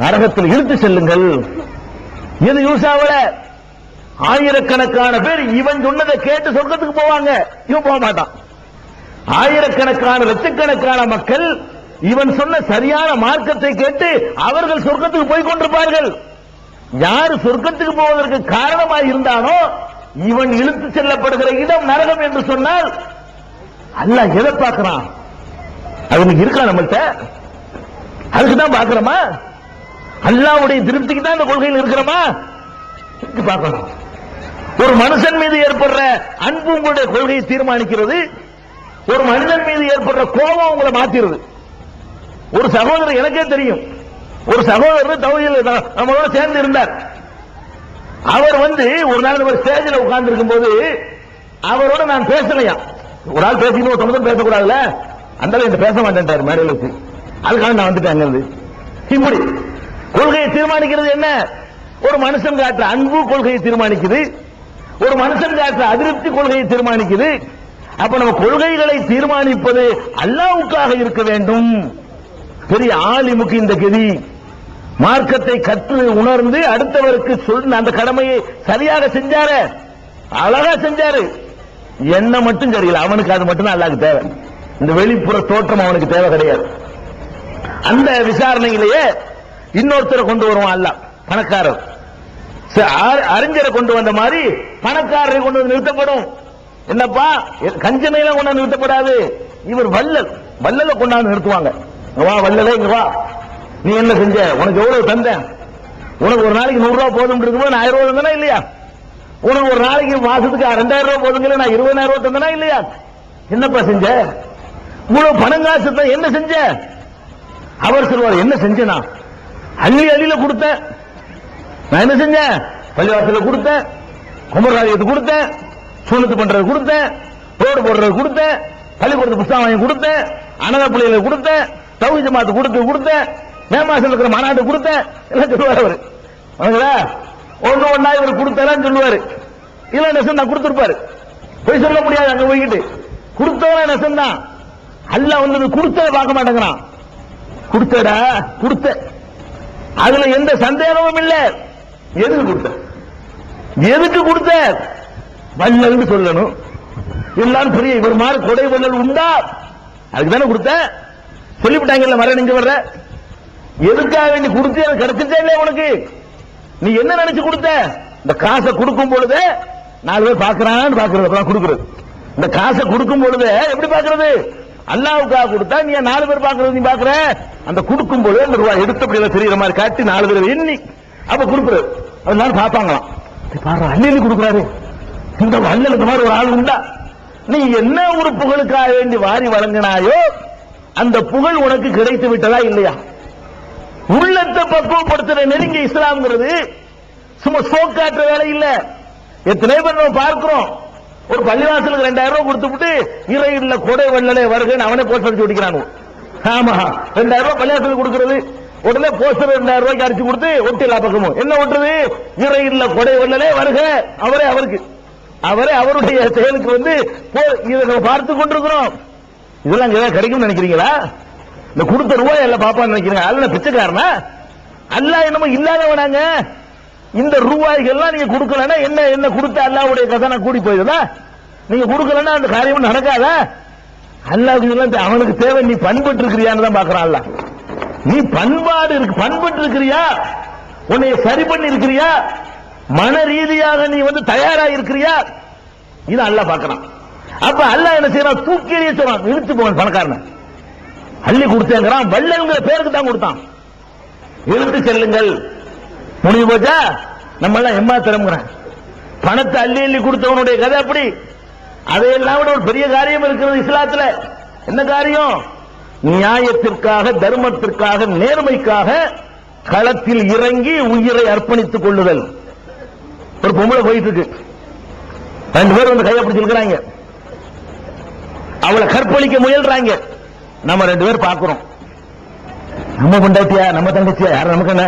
நரகத்தில் இழுத்து செல்லுங்கள். இது யூசாவல ஆயிரக்கணக்கான பேர் இவன் சொன்னதை கேட்டு சொர்க்கத்துக்கு போவாங்க, இவன் போக மாட்டான். ஆயிரக்கணக்கான லட்சக்கணக்கான மக்கள் இவன் சொன்ன சரியான மார்க்கத்தை கேட்டு அவர்கள் சொர்க்கத்துக்கு போய் கொண்டிருப்பார்கள். யாரு சொர்க்கத்துக்கு போவதற்கு காரணமாக இருந்தானோ இவன் இழுத்து செல்லப்படுகிற இடம் நரகம் என்று சொன்னால் அல்லாஹ் எதை பார்க்கிறான்? அது இருக்கா நம்மள்கிட்ட? அதுக்குதான் பார்க்கிறோமா? அல்லாஹ்வுடைய திருப்திக்கு தான் இந்த கொள்கையில் இருக்கிறோமா? பார்க்கணும். ஒரு மனுஷன் மீது ஏற்படுற அன்பு உங்களுடைய கொள்கையை தீர்மானிக்கிறது, ஒரு மனிதன் மீது ஏற்படுற கோபம் உங்களை மாத்திருது. ஒரு சகோதரர் எனக்கே தெரியும், ஒரு சகோதரர் தௌஹீதுல நம்மளோட சேர்ந்து இருந்தார். அவர் ஒரு நாள் ஒரு ஸ்டேஜில் உட்கார்ந்து இருக்கும் போது அவரோட நான் பேசலையா. ஒரு ஆள் பேசிக்கணும், ஒரு சமுதாயம் பேசக்கூடாதுல, அந்த இந்த பேச மாட்டேன்ட்டார் மேடையில் வச்சு. அதுக்காக நான் வந்துட்டேன் அங்கிருந்து. இப்படி கொள்கையை தீர்மானிக்கிறது என்ன? ஒரு மனுஷன் காட்டுற அன்பு கொள்கையை தீர்மானிக்குது, ஒரு மனுஷன் காட்டுற அதிருப்தி கொள்கையை தீர்மானிக்குது. அப்ப நம்ம கொள்கைகளை தீர்மானிப்பது அல்லாஹ்வுக்காக இருக்க வேண்டும். பெரிய ஆலிமுக்கு இந்த கதி, மார்க்கத்தை கற்று உணர்ந்து அடுத்தவருக்கு சொன்ன அந்த கடமையை சரியாக செஞ்சாரு, அழகா செஞ்சாரு. என்ன மட்டும் சரியில்லை, அவனுக்கு அது மட்டும் அல்லாஹ்வுக்கு தேவை. இந்த வெளிப்புற தோற்றம் அவனுக்கு தேவை கிடையாது. அந்த விசாரணையிலேயே இன்னொருத்தரை கொண்டு வருவான் அல்லாஹ், பணக்காரர். அறிஞரை கொண்டு வந்த மாதிரி பணக்காரரை கொண்டு வந்து நிறுத்தப்படும். என்னப்பா கஞ்சனையில கொண்டு வந்து நிறுத்தப்படாது. இவர் வள்ளல கொண்டாந்து நிறுத்துவாங்க. வா வள்ளலே, இங்க வா, நீ என்ன செஞ்ச, உனக்கு எவ்வளவு தந்தேன், உனக்கு ஒரு நாளைக்கு 100 ரூபாய் போதும் இருக்கும்போது நான் 1000 ரூபாய் தந்தனா இல்லையா, உனக்கு ஒரு நாளைக்கு மாசத்துக்கு 2000 ரூபாய் போதுங்களே நான் 20000 ரூபாய் தந்தனா இல்லையா, என்னப்பா செஞ்ச, இவ்வளவு பணம் காசு தான் என்ன செஞ்ச. அவர் சொல்வார், என்ன செஞ்சனா, அள்ளியில கொடுத்தேன். நான் என்ன செஞ்சேன், பள்ளிவாசல கொடுத்தேன், குமரராஜத்துக்கு கொடுத்தேன், சூனத்து பண்றது கொடுத்தேன், ரோடு போடுறது கொடுத்தேன், பள்ளிக்கூடத்து புத்தகம் வாங்கி கொடுத்தேன், அனாதை பிள்ளைகளை கொடுத்தேன், தௌஹீத் ஜமாத் கொடுத்தேன், மே மாசம் இருக்கிற மாநாடு கொடுத்தேன் எல்லாம் சொல்லுவார் அவர். ஒன்னா இவர் கொடுத்தாலும் சொல்லுவாரு, இல்ல நெசம் தான் கொடுத்திருப்பாரு, போய் சொல்ல முடியாது. அங்க போய்கிட்டு கொடுத்தவன நெசம் தான். அல்லாஹ் கொடுத்ததை பார்க்க மாட்டேங்கிறான். கொடுத்தடா கொடுத்த, அதுல எந்த சந்தேகமும் இல்ல. எதுக்கு கொடுத்த, எதுக்கு கொடுத்த, வள்ளல்னு சொல்லணும். எல்லாரும் பெரிய இவர் மாதிரி கொடை வள்ளல் உண்டா, அதுக்கு தானே கொடுத்த. சொல்லிவிட்டாங்கல்ல மர நெஞ்சு வர்ற, எதுக்காக வேண்டி கொடுத்து அது கிடைச்சிட்டே இல்லையா உனக்கு, நீ என்ன நினைச்சு கொடுத்த. இந்த காசை கொடுக்கும் பொழுது 4 பேர் பாக்குறான்னு பாக்குறது கொடுக்கிறது. இந்த காசை கொடுக்கும் பொழுது எப்படி பாக்குறது, அல்லாஹ்வுக்காக கொடுத்தா நீ 4 பேர் பாக்குறது, நீ பாக்குற அந்த கொடுக்கும் பொழுது அந்த ரூபாய் எடுத்தபடியில தெரியுற மாதிரி காட்டி 4 பேர் எண்ணி அப்ப கொடுக்குறது. அதனால பாப்பாங்களாம், பாரு அள்ளி கொடுக்குறாரு, இந்த வள்ளல் இந்த மாதிரி ஒரு ஆள் உண்டா. நீ என்ன ஒரு புகழுக்காக வேண்டி வாரி வழங்கினாயோ அந்த புகழ் உனக்கு கிடைத்து விட்டதா இல்லையா. உள்ளத்தை பக்குவப்படுத்துற நெருங்கிய இஸ்லாம்ங்கிறது சும்மா சோக்காற்ற வேலை இல்ல. எத்தனை பேர் நம்ம பார்க்கிறோம், ஒரு பள்ளிவாசலுக்கு 2000 ரூபாய் கொடுத்துட்டு இறை இல்ல கொடை வள்ளலே வருகன்னு அவனே போஸ்டர் அடிச்சு ஒட்டிக்கிறான். ஆமா, 2000 ரூபாய் பள்ளிவாசலுக்கு கொடுக்கிறது, உடனே போஸ்டர் 2000 ரூபாய்க்கு அடிச்சு கொடுத்து ஒட்டிலா பக்கமும் என்ன ஒட்டுறது, இறை இல்ல கொடை வள்ளலே வருக, அவரே அவருக்கு, அவரே அவருடைய செயலுக்கு இதை நம்ம பார்த்து கொண்டிருக்கிறோம். இதெல்லாம் கிடைக்கும் நினைக்கிறீங்களா? இந்த கொடுத்த ரூபாய் எல்லாம் பாப்பான்னு நினைக்கிறீங்க, அல்ல பிச்சைக்காரனா, அல்லாஹ் என்னமோ இல்லாதவனாங்க. இந்த ரூபாய்கள்லாம் நீங்க கொடுக்கலன்னா என்ன என்ன கொடுத்த அல்லாஹ்வுடைய கதனா கூடி போயிடுதா, நீங்க கொடுக்கலன்னா அந்த காரியம் நடக்காதா. அல்லாஹ் அவனுக்கு தேவை நீ பண்பட்டு இருக்கிறியான்னு தான் பாக்குறான் அல்லாஹ். நீ பண்பட்டு இருக்கிறியா, உன்னை சரி பண்ணி இருக்கிறியா, மன ரீதியாக நீ தயாரா இருக்கிறியா, இது அல்லாஹ் பாக்குறான். அப்ப அல்லாஹ் என்ன செய்யறான், தூக்கி எறிய சொல்றான், இழுத்து போவான் பணக்காரன். அள்ளி கொடுத்தேங்கிறான், வள்ளல்ங்கிற பேருக்கு தான் கொடுத்தான். இழுத்து செல்லுங்கள், முடிவு போச்சா, நம்ம எல்லாம் எம்மாத்திரம்ங்கிறான். பணத்தை அள்ளி அள்ளி கொடுத்தவனுடைய கதை அப்படி. அதையெல்லாம் விட ஒரு பெரிய காரியம் இருக்கிறது இஸ்லாத்துல. என்ன காரியம், நியாயத்திற்காக, தர்மத்திற்காக, நேர்மைக்காக களத்தில் இறங்கி உயிரை அர்ப்பணித்துக் கொள்ளுதல். ஒரு பொம்பளை போயிட்டு இருக்கு, 2 பேர் கையை பிடிச்சிருக்கிறாங்க, அவளை கற்பழிக்க முயல்றாங்க. நம்ம 2 பேர் பாக்குறோம், நம்ம பொண்டாட்டியா நம்ம தங்கச்சியா யாரும் நமக்கு என்ன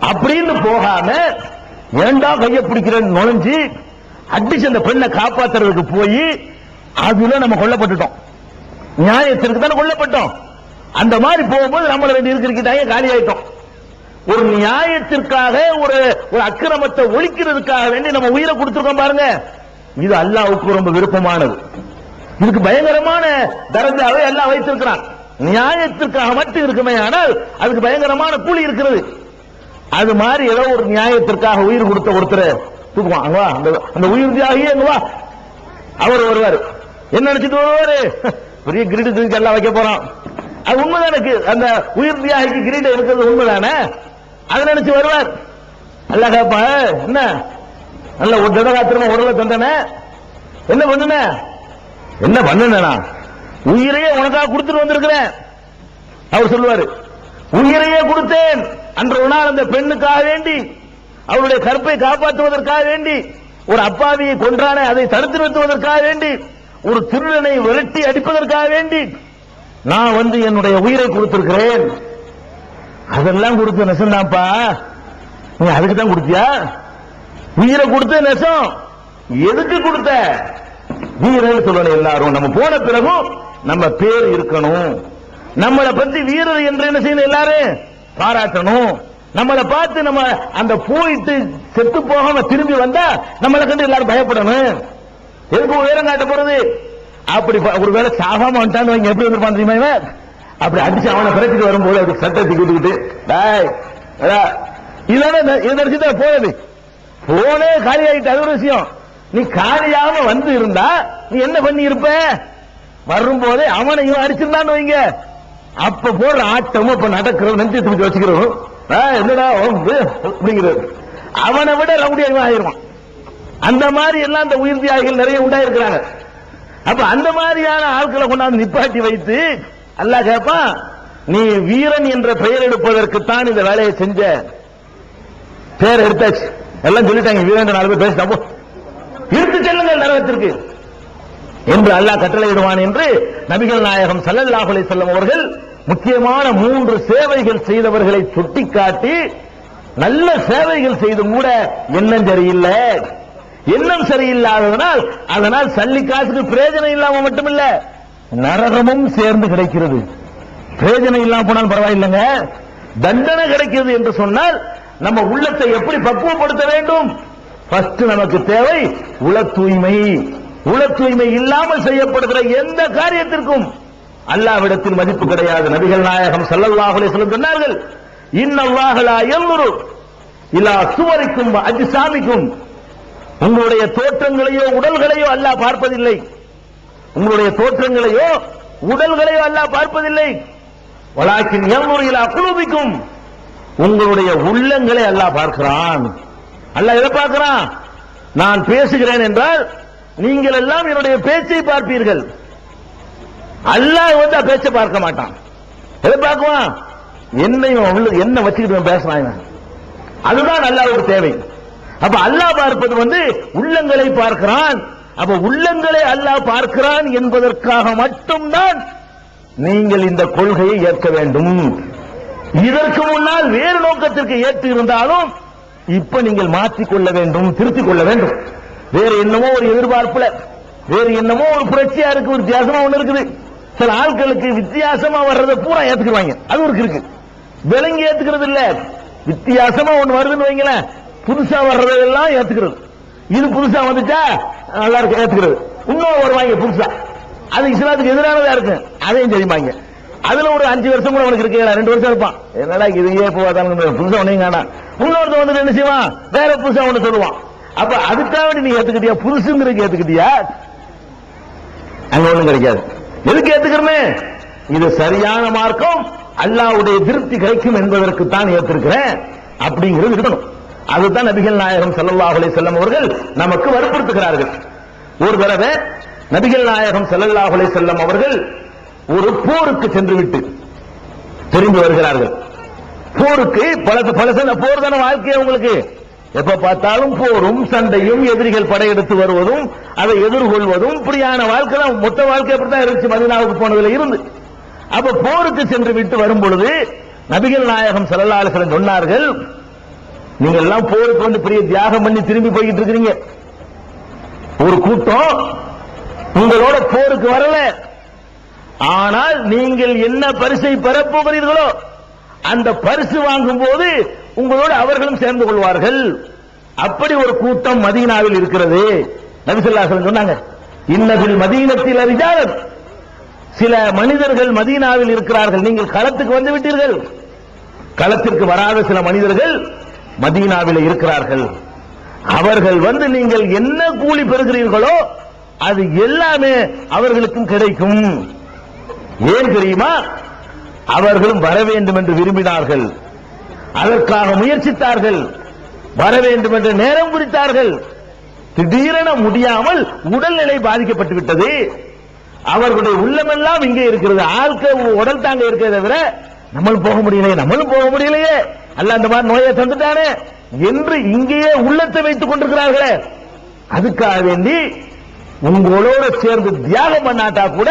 அப்படின்னு போகாம ஏண்டா கையை பிடிக்கிறேன்னு நுழைஞ்சு அடிச்சு அந்த பெண்ணை காப்பாத்துறதுக்கு போய் அதுல நம்ம கொல்லப்பட்டுட்டோம். நியாயத்திற்கு தானே கொல்லப்பட்டோம். அந்த மாதிரி போகும்போது நம்மள 2 இருக்கிறாங்க, காலி ஆயிட்டோம். ஒரு நியாயத்திற்காக, ஒரு அக்கிரமத்தை ஒழிக்கிறதுக்காக வேண்டி நம்ம உயிரை கொடுத்திருக்கோம் பாருங்க. இது அல்லாஹ்வுக்கு ரொம்ப விருப்பமானது. இதுக்கு பயங்கரமான தரஜாவை எல்லாம் வைத்திருக்கிறான். நியாயத்திற்காக மட்டும் இருக்குமே, ஆனால் அதுக்கு பயங்கரமான கூலி இருக்கிறது. அது மாதிரி ஏதோ ஒரு நியாயத்திற்காக உயிர் கொடுத்த ஒருத்தர் தூக்குவான், அங்க வா, அந்த உயிர் தியாகியே அங்க வா, அவர் வருவார். என்ன நினைச்சிட்டு வருவாரு, பெரிய கிரீடு தூக்கி எல்லாம் வைக்க போறான். அது உண்மைதானே, அந்த உயிர் தியாகிக்கு கிரீடம் இருக்கிறது உண்மைதானே, அதை நினைச்சு வருவார். அல்ல கேப்பா, என்ன நல்ல ஒரு திடகாத்திரமா உடலை தந்தன, என்ன பண்ணுன, என்ன பண்ணுனா, உயிரையே உனக்காக கொடுத்துட்டு வந்திருக்கிறேன், அவர் சொல்லுவாரு, உயிரையே கொடுத்தேன் அன்று ஒரு நாள் அந்த பெண்ணுக்காக வேண்டி, அவருடைய கற்பை காப்பாற்றுவதற்காக வேண்டி, ஒரு அப்பாவியை கொன்றானே அதை தடுத்து நிறுத்துவதற்காக வேண்டி, ஒரு திருடனை விரட்டி அடிப்பதற்காக வேண்டி நான் என்னுடைய உயிரை கொடுத்திருக்கிறேன். அதெல்லாம் கொடுத்த நெசம்தான்ப்பா. நீ அதுக்கு தான் கொடுத்தியா? உயிரை கொடுத்த நெசம் எதுக்கு கொடுத்த? வீரர் சொல்லணும். எல்லாரும் நம்ம போன பிறகும் நம்ம பேர் இருக்கணும். நம்மளை பத்தி வீரர் என்று என்ன செய்யணும்? எல்லாரும் பாராட்டணும். நம்மளை பார்த்து நம்ம அந்த போயிட்டு செத்து போகாம திரும்பி வந்தா நம்மளை கண்டு எல்லாரும் பயப்படணும். எதுக்கு உயரம் காட்ட போறது? அப்படி ஒருவேளை சாகாம வந்துட்டான்னு எப்படி வந்திருப்பான் தெரியுமா? அப்படி அடிச்சு அவனை பிறப்பிட்டு வரும்போது அதுக்கு சட்டத்தை கொடுத்துக்கிட்டு இதெல்லாம் போகுது. போனே காலி ஆகிட்டு. அது ஒரு விஷயம். நீ காலியாம வந்து இருந்தா நீ என்ன பண்ணி இருப்ப? வரும்போதே அவனையும் அடிச்சிருந்தான்னு வைங்க, அப்ப போடுற ஆட்டமும் இப்ப நடக்கிறோம் நெஞ்சு தூக்கி வச்சுக்கிறோம். என்னடா அப்படிங்கிறது அவனை விட ரவுடியாக ஆயிருவான். அந்த மாதிரி எல்லாம் அந்த உயிர் தியாகிகள் நிறைய உண்டாயிருக்கிறாங்க. அப்ப அந்த மாதிரியான ஆட்களை கொண்டாந்து நிப்பாட்டி வைத்து அல்லாஹ் கேட்பான், நீ வீரன் என்ற பெயர் எடுப்பதற்குத்தான் இந்த வேலையை செஞ்ச. பேர் எடுத்தாச்சு, எல்லாம் சொல்லிட்டாங்க. வீரன் 4 பேர் பேசிட்டா இழுத்து செல்லுங்கள் நரகத்திற்கு என்று அல்லாஹ் கட்டளையிடுவான் என்று நபிகள் நாயகம் ஸல்லல்லாஹு அலைஹி வஸல்லம் அவர்கள் முக்கியமான 3 சேவைகள் செய்தவர்களை சுட்டிக்காட்டி, நல்ல சேவைகள் செய்தும் கூட எண்ணம் சரியில்லை. எண்ணம் சரியில்லாததனால் அதனால் சல்லி காசுக்கு பிரயோஜனம் இல்லாம மட்டுமில்ல, நரகமும் சேர்ந்து கிடைக்கிறது. பிரயோஜனம் இல்லாம போனாலும் பரவாயில்லைங்க, தண்டனை கிடைக்கிறது என்று சொன்னால் நம்ம உள்ளத்தை எப்படி பக்குவப்படுத்த வேண்டும்? ஃபர்ஸ்ட் நமக்கு தேவை உள தூய்மை. உள தூய்மை இல்லாமல் செய்யப்படுகிற எந்த காரியத்திற்கும் அல்லாஹ்விடத்தில் மதிப்பு கிடையாது. நபிகள் நாயகம் ஸல்லல்லாஹு அலைஹி வஸல்லம் சொன்னார்கள், இன்னல்லாஹ லா யன்துரு இலா சுவரிக்கும் அஜ்சாமிக்கும். உங்களுடைய தோற்றங்களையோ உடல்களையோ அல்லாஹ் பார்ப்பதில்லை. உங்களுடைய தோற்றங்களையோ உடல்களையோ அல்லாஹ் பார்ப்பதில்லை. வலாக்கின் யன்துரு இலா குலூபிக்கும். உங்களுடைய உள்ளங்களை அல்லாஹ் பார்க்கிறான். அல்லாஹ் எதை பார்க்கிறான்? நான் பேசுகிறேன் என்றால் நீங்கள் எல்லாம் என்னுடைய பேச்சை பார்ப்பீர்கள். அல்லாஹ் பேச்சை பார்க்க மாட்டான். எதை பார்க்குவான்? என்னையும் என்ன வச்சுக்கிட்டு பேசுறான். அதுதான் அல்லாஹ்வுக்கு தேவை. அப்ப அல்லாஹ் பார்ப்பது உள்ளங்களை பார்க்கிறான். அப்ப உள்ளங்களை அல்லாஹ் பார்க்கிறான் என்பதற்காக மட்டும்தான் நீங்கள் இந்த கொள்கையை ஏற்க வேண்டும். இதற்கு முன்னால் வேறு நோக்கத்திற்கு ஏற்று இருந்தாலும் இப்ப நீங்கள் மாற்றிக்கொள்ள வேண்டும், திருத்திக் கொள்ள வேண்டும். வேறு என்னமோ ஒரு எதிர்பார்ப்புல, வேறு என்னமோ ஒரு புரட்சியா இருக்கு, ஒரு வித்தியாசமா ஒண்ணு இருக்குது. சில ஆட்களுக்கு வித்தியாசமா வர்றதை பூரா ஏத்துக்குவாங்க. அது ஒரு இருக்கு. விலங்கி ஏத்துக்கிறது இல்ல, வித்தியாசமா ஒண்ணு வருதுன்னு வைங்களேன், புதுசா வர்றதெல்லாம் ஏத்துக்கிறது. இது புதுசா வந்துட்டா நல்லா இருக்கு ஏத்துக்கிறது. இன்னும் வருவாங்க புதுசா, அது இஸ்லாத்துக்கு எதிரானதா இருக்கு, அதையும் தெரியுமாங்க. அதுல ஒரு 5 வருஷம் கூட உனக்கு இருக்கு, 2 வருஷம் இருப்பான். என்னடா இதையே போவாதான் புதுசா ஒன்னையும் காணா. இன்னொருத்த வந்து என்ன செய்வான்? வேற புதுசா ஒண்ணு சொல்லுவான். அப்ப அதுக்காக நீ ஏத்துக்கிட்டியா? புதுசுங்கிறதுக்கு ஏத்துக்கிட்டியா? அங்க ஒண்ணும் கிடைக்காது. எதுக்கு ஏத்துக்கிறமே? இது சரியான மார்க்கம், அல்லாஹ்வுடைய திருப்தி கிடைக்கும் என்பதற்கு தான் ஏத்திருக்கிறேன் அப்படிங்கிறது இருக்கணும். அதுதான் நபிகள் நாயகம் ஸல்லல்லாஹு அலைஹி வஸல்லம் அவர்கள் நமக்கு வற்புறுத்துகிறார்கள். ஒரு தடவை நபிகள் நாயகம் ஸல்லல்லாஹு அலைஹி வஸல்லம் அவர்கள் ஒரு போருக்கு சென்று விட்டு திரும்பி வருகிறார்கள். போருக்கு பல போர் தான வாழ்க்கையை உங்களுக்கு. எப்ப பார்த்தாலும் போரும் சண்டையும், எதிரிகள் படையெடுத்து வருவதும், அதை எதிர்கொள்வதும், இப்படியான வாழ்க்கை தான். மொத்த வாழ்க்கை அப்படித்தான் இருந்துச்சு மதீனாவுக்கு போனதுல இருந்து. அப்ப போருக்கு சென்று விட்டு வரும் பொழுது நபிகள் நாயகம் ஸல்லல்லாஹு அலைஹி வஸல்லம் சொன்னார்கள், நீங்க எல்லாம் போருக்கு பெரிய தியாகம் பண்ணி திரும்பி போய்கிட்டு இருக்கிறீங்க. ஒரு கூட்டம் உங்களோட போருக்கு வரல, ஆனால் நீங்கள் என்ன பரிசை பெறப்போகிறீர்களோ அந்த பரிசு வாங்கும் போது உங்களோடு அவர்களும் சேர்ந்து கொள்வார்கள். அப்படி ஒரு கூட்டம் மதீனாவில் இருக்கிறது. நபி ஸல்லல்லாஹு அலைஹி வஸல்லம் சொன்னாங்க, இன்னபில் மதீனத்தில் ரிஜாலன், சில மனிதர்கள் மதீனாவில் இருக்கிறார்கள். நீங்கள் களத்துக்கு வந்து விட்டீர்கள், களத்திற்கு வராத சில மனிதர்கள் மதீனாவில் இருக்கிறார்கள். அவர்கள் வந்து நீங்கள் என்ன கூலி பெறுகிறீர்களோ அது எல்லாமே அவர்களுக்கும் கிடைக்கும். ஏன் தெரியுமா? அவர்களும் வர வேண்டும் என்று விரும்பினார்கள், அதற்காக முயற்சித்தார்கள், வர வேண்டும் என்று நேரம் குறித்தார்கள். திடீரென முடியாமல் உடல்நிலை பாதிக்கப்பட்டு விட்டது. அவர்களுடைய உள்ளமெல்லாம் இங்கே இருக்கிறது. ஆட்கள் உடல் தாங்க இருக்கிறத தவிர நம்மளும் போக முடியலையே, அல்லாஹ் அந்த மாதிரி நோயை தந்துட்டானே என்று இங்கேயே உள்ளத்தை வைத்துக் கொண்டிருக்கிறார்களே. அதுக்காக வேண்டி உங்களோட சேர்ந்து தியாகம் பண்ணாட்டா கூட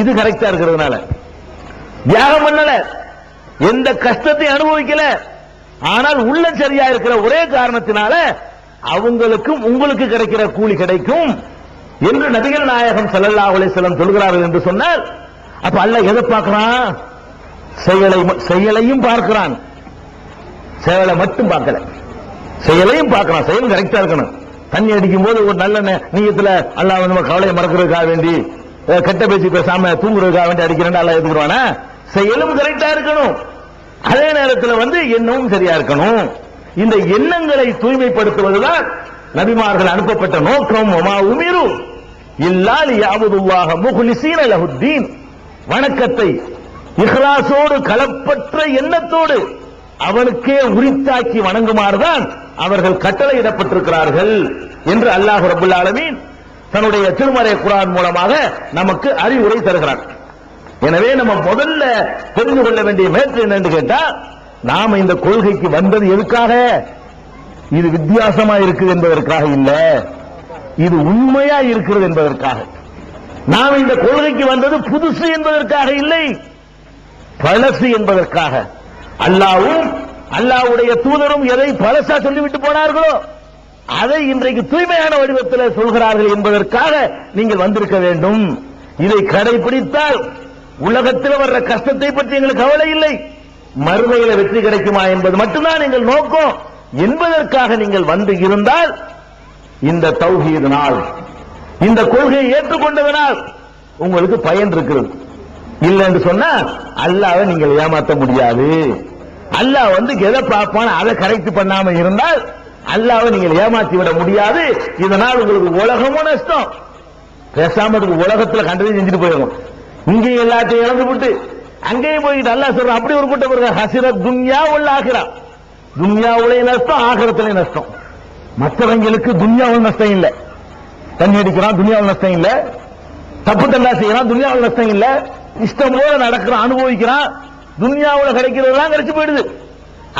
இது கரெக்டா இருக்கிறதுனால தியாகம் பண்ணல, எந்த கஷ்டத்தை அனுபவிக்கல, ஆனால் உள்ள சரியா இருக்கிற ஒரே காரணத்தினால அவங்களுக்கும் உங்களுக்கு கிடைக்கிற கூலி கிடைக்கும் என்று நபிகள் நாயகம் ஸல்லல்லாஹு அலைஹி வஸல்லம் சொல்கிறார்கள் என்று சொன்னால், அப்ப அல்லாஹ் எதை பார்க்கிறான்? செயலையும் பார்க்கிறான், செயலை மட்டும் பார்க்கல, செயலையும் பார்க்கிறான். செயல் கரெக்டா இருக்கணும். தண்ணி அடிக்கும் போது ஒரு நல்ல நீயத்துல அல்லாஹ் நம்ம கவலையை மறக்கிறதுக்காக வேண்டி, கெட்ட பேச்சு பேசாம தூங்குறதுக்காக வேண்டி அடிக்கிறேன் அல்லாஹ் எதுக்குறானா? செயலும் கரெக்டா இருக்கணும், அதே நேரத்தில் எண்ணமும் சரியா இருக்கணும். இந்த எண்ணங்களை தூய்மைப்படுத்துவதுதான் நபிமார்கள் அனுப்பப்பட்ட நோக்கம். வமா உமிரு இல்லா லியஅபுதுல்லாஹ முக்லிஸீன லஹுத்தீன், வணக்கத்தை இஹ்லாஸோடு கலப்பற்ற எண்ணத்தோடு அவனுக்கே உரித்தாக்கி வணங்குமாறுதான் அவர்கள் கட்டளையிடப்பட்டிருக்கிறார்கள் என்று அல்லாஹ் ரப்பல் ஆலமீன் தன்னுடைய திருமறை குர்ஆன் மூலமாக நமக்கு அறிவுரை தருகிறார். எனவே நம்ம முதல்ல தெரிந்து கொள்ள வேண்டிய மேற்று என்னன்னு கேட்டா, நாம இந்த கொள்கைக்கு வந்தது எதுக்காக? இது வித்தியாசமா இருக்குது என்பதற்காக இல்ல, இது உண்மையா இருக்கிறது என்பதற்காக. நாம் இந்த கொள்கைக்கு வந்தது புதுசு என்பதற்காக இல்லை, பழசு என்பதற்காக. அல்லாஹ்வும் அல்லாஹ்வுடைய தூதரும் எதை பழசா சொல்லிவிட்டு போனார்களோ அதை இன்றைக்கு தூய்மையான வடிவத்தில் சொல்கிறார்கள் என்பதற்காக நீங்கள் வந்திருக்க வேண்டும். இதை கடைபிடித்தால் உலகத்தில் வர்ற கஷ்டத்தை பற்றி எங்களுக்கு கவலை இல்லை, மறுமையில வெற்றி கிடைக்குமா என்பது மட்டும்தான் எங்கள் நோக்கம் என்பதற்காக நீங்கள் வந்து இருந்தால், இந்த தௌஹீதினால், இந்த கொள்கையை ஏற்றுக்கொண்டதனால் உங்களுக்கு பயன் இருக்கிறது. இல்லை என்று சொன்னா அல்லாஹ்வை நீங்கள் ஏமாற்ற முடியாது. அல்லாஹ் எதை பார்ப்பான அதை கரெக்ட் பண்ணாம இருந்தால் அல்லாஹ்வை நீங்கள் ஏமாற்றி விட முடியாது. இதனால் உங்களுக்கு உலகமும் நஷ்டம், பேசாம உலகத்தில் கண்டதை செஞ்சுட்டு போயிடும். இங்கேயும் எல்லாத்தையும் இழந்து விட்டு அங்கேயும் போயிட்டு அல்லாஹ் சொல்ற அப்படி ஒரு கூட்டம் இருக்கு. ஹஸிரத் துன்யா வல் ஆகிரா, துன்யாவுடைய நஷ்டம் ஆகிரத்திலே நஷ்டம். மற்றவங்களுக்கு துன்யாவில் நஷ்டம் இல்லை, தண்ணி அடிக்கிறான் துன்யாவில் நஷ்டம் இல்லை, தப்பு தண்டா செய்யறான் துன்யாவில் நஷ்டம் இல்லை, இஷ்டம் போல நடக்கிறான் அனுபவிக்கிறான், துன்யாவில் கிடைக்கிறதெல்லாம் கிடைச்சு போயிடுது.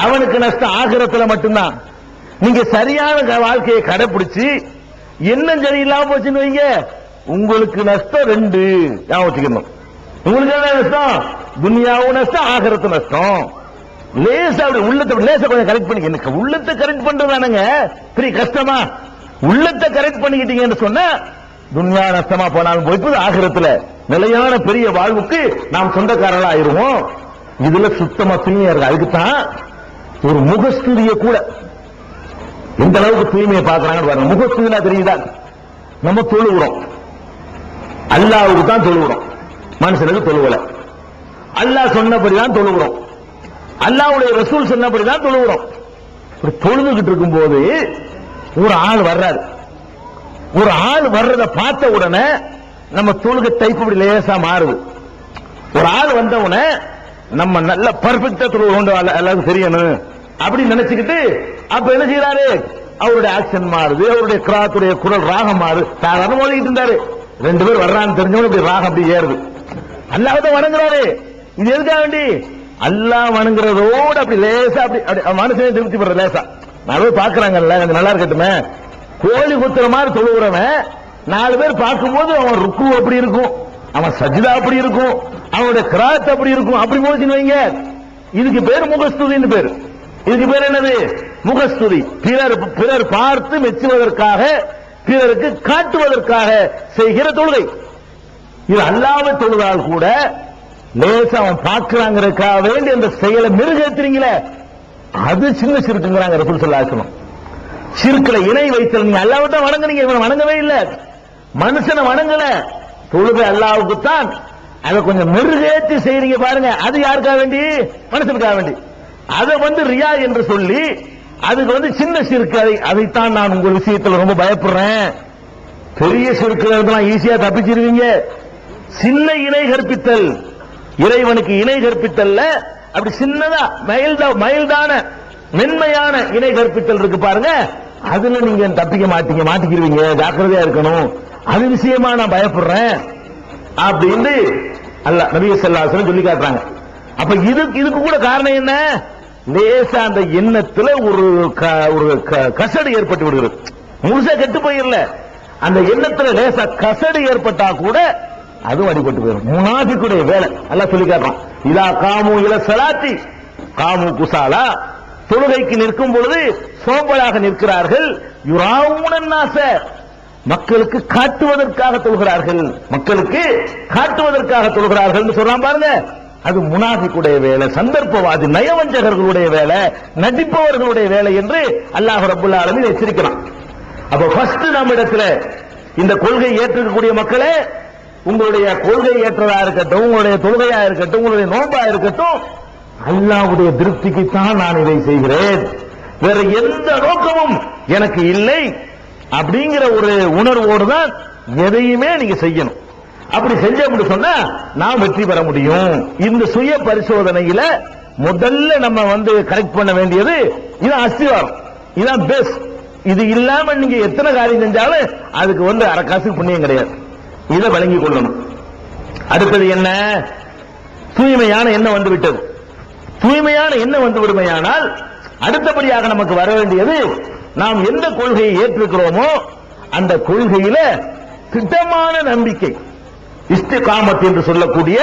அவனுக்கு நஷ்டம் ஆகிரத்துல மட்டும்தான். நீங்க சரியான வாழ்க்கையை கடைபிடிச்சு என்ன சரியில்லாம போச்சுன்னு வைங்க, உங்களுக்கு நஷ்டம் ரெண்டு ஞாபகம். உங்களுக்கு என்ன நஷ்டம்? துன்யாவும் நஷ்டம், ஆகிரத்து நஷ்டம். லேசா அப்படி உள்ளத்தை லேசா கொஞ்சம் கரெக்ட் பண்ணி, எனக்கு உள்ளத்தை கரெக்ட் பண்றதானுங்க பெரிய கஷ்டமா? உள்ளத்தை கரெக்ட் பண்ணிக்கிட்டீங்கன்னு சொன்னா துன்யா நஷ்டமா போனாலும் போயிட்டு ஆகிரத்துல நிலையான பெரிய வாழ்வுக்கு நாம் சொந்தக்காரர்களா ஆயிருவோம். இதுல சுத்தமா தூய்மையா இருக்கு. அதுக்குத்தான் ஒரு முகஸ்துதிய கூட எந்த அளவுக்கு தூய்மையை பார்க்கறாங்கன்னு பாருங்க. முகஸ்துதினா தெரியுதா? நம்ம தொழுகிறோம், அல்லாஹ்வுக்கு தான் தொழுகிறோம், மனுஷனுக்கு தொழுவல. அல்லாஹ் சொன்னபடிதான் தொழுகிறோம், அல்லாஹ்வுடைய ரசூல் சொன்னபடிதான் தொழுகிறோம். தொழுதுகிட்டு இருக்கும் போது ஒரு ஆள் வர்றாரு. ஒரு ஆள் வர்றதை பார்த்த உடனே நம்ம தொழுகை டைப் இப்படி லேசா மாறுது. ஒரு ஆள் வந்த உடனே நம்ம நல்ல பர்ஃபெக்டா தொழுகிறோம் எல்லாருக்கும் தெரியணும் அப்படின்னு நினைச்சுக்கிட்டு அப்ப என்ன செய்யறாரு? அவருடைய ஆக்சன் மாறுது, அவருடைய கிராத்துடைய குரல் ராகம் மாறுது. சாதாரண ஓடிட்டு இருந்தாரு, ரெண்டு பேர் வர்றான்னு தெரிஞ்சவங்க இப்படி ராகம் அப்படி ஏறுது. அல்லாஹ் தான் வணங்குறாரு. இது எதுக்காக வேண்டி? அல்லாஹ் வணங்குறதோடு அப்படி லேசா அப்படி மனுஷனே திருப்தி பண்ற லேசா. நாலு பேர் பாக்குறாங்கல்ல, நல்லா இருக்கட்டுமே. கோழி குத்துற மாதிரி தொழுகிறவன் நாலு பேர் பார்க்கும்போது அவன் ருக்கு அப்படி இருக்கும், அவன் சஜிதா அப்படி இருக்கும், அவனுடைய கிராத் அப்படி இருக்கும். அப்படி போச்சுன்னு வைங்க, இதுக்கு பேர் முகஸ்துதின்னு பேரு. இதுக்கு பேர் என்னது? முகஸ்துதி. பிறர் பார்த்து மெச்சுவதற்காக, பிறருக்கு காட்டுவதற்காக செய்கிற தொழுகை. இது அல்லாஹ்வை தொழுதால் கூட லேசா அவன் பார்க்கிறாங்கிறதுக்காக வேண்டி அந்த செயலை மெருகேத்துறீங்களே, அது சின்ன சிறுக்குங்கிறாங்க ரசூல் ஸல்லல்லாஹு அலைஹி வஸல்லம். சிறுக்குல இணை வைத்தல். நீங்க அல்லாஹ்வை தான் வணங்குறீங்க, இவனை வணங்கவே இல்லை, மனுஷனை வணங்கல. தொழுகை அல்லாஹ்வுக்கு தான். அதை கொஞ்சம் மெருகேற்றி செய்றீங்க பாருங்க, அது யாருக்காக வேண்டி? மனுஷனுக்காக வேண்டி. அதை ரியா என்று சொல்லி அதுக்கு சின்ன சிறுக்கு, அதைத்தான் நான் உங்கள் விஷயத்தில் ரொம்ப பயப்படுறேன். பெரிய சிறுக்குல இருந்தெல்லாம் ஈஸியா தப்பிச்சிருவீங்க. சின்ன இணை கற்பித்தல், இறைவனுக்கு இணை கற்பித்தல்ல, அப்படி சின்னதா மைல்டான மென்மையான இணை கற்பித்தல் இருக்கு பாருங்க, அதுல நீங்க தப்பிக்க மாட்டீங்க, மாட்டிக்கிருவீங்க. ஜாக்கிரதையா இருக்கணும். அது விஷயமா நான் பயப்படுறேன் அப்படின்னு அல்லாஹ் நபி ஸல்லல்லாஹு அலைஹி வஸல்லம் சொல்லி காட்டுறாங்க. அப்ப இதுக்கு கூட காரணம் என்ன? லேசா அந்த எண்ணத்துல ஒரு கசடு ஏற்பட்டு விடுகிறது. முழுசா கெட்டு போயிடல, அந்த எண்ணத்துல லேசா கசடு ஏற்பட்டா கூட அதுவும் அடிபட்டு போயிடும். முனாஃபிக்குடைய வேலை அல்லாஹ் சொல்லி காட்டுறான். இதா காமு இல ஸலாத்தி காமு குசாலா, தொழுகைக்கு நிற்கும் பொழுது சோம்பலாக நிற்கிறார்கள். யுராவுனன் நாஸ, மக்களுக்கு காட்டுவதற்காக தொழுகிறார்கள், மக்களுக்கு காட்டுவதற்காக தொழுகிறார்கள் சொல்றான் பாருங்க. அது முனாஃபிக்குடைய வேலை, சந்தர்ப்பவாதி நயவஞ்சகர்களுடைய வேலை, நடிப்பவர்களுடைய வேலை என்று அல்லாஹ் ரப்பல் ஆலமீன் எச்சரிக்கிறான். அப்ப ஃபர்ஸ்ட் நம்ம இடத்துல இந்த கொள்கை ஏற்றுக்கக்கூடிய மக்களே, உங்களுடைய கொள்கை ஏற்றதா இருக்கட்டும், உங்களுடைய தொழுகையா இருக்கட்டும், உங்களுடைய நோன்பா இருக்கட்டும், அல்லாஹ்வுடைய திருப்திக்கு தான் நான் இதை செய்கிறேன், வேற எந்த நோக்கமும் எனக்கு இல்லை அப்படிங்கிற ஒரு உணர்வோடு தான் எதையுமே நீங்க செய்யணும். அப்படி செஞ்சோம்னு சொன்னா நாம் வெற்றி பெற முடியும். இந்த சுய பரிசோதனையில முதல்ல நம்ம கரெக்ட் பண்ண வேண்டியது இது அஸ்திவாரம், இதுதான் பேஸ். இது இல்லாம நீங்க எத்தனை காரியம் செஞ்சாலும் அதுக்கு அரை காசு புண்ணியம் கிடையாது. இதை வழங்கிக் கொள்ளணும். அடுத்தது என்ன? தூய்மையான எண்ணம் வந்து விட்டது. தூய்மையான எண்ணம் வந்து விடுமையானால் அடுத்தபடியாக நமக்கு வர வேண்டியது, நாம் எந்த கொள்கையை ஏற்றுக்கிறோமோ அந்த கொள்கையில திட்டமான நம்பிக்கை, இஸ்திகாமத் என்று சொல்லக்கூடிய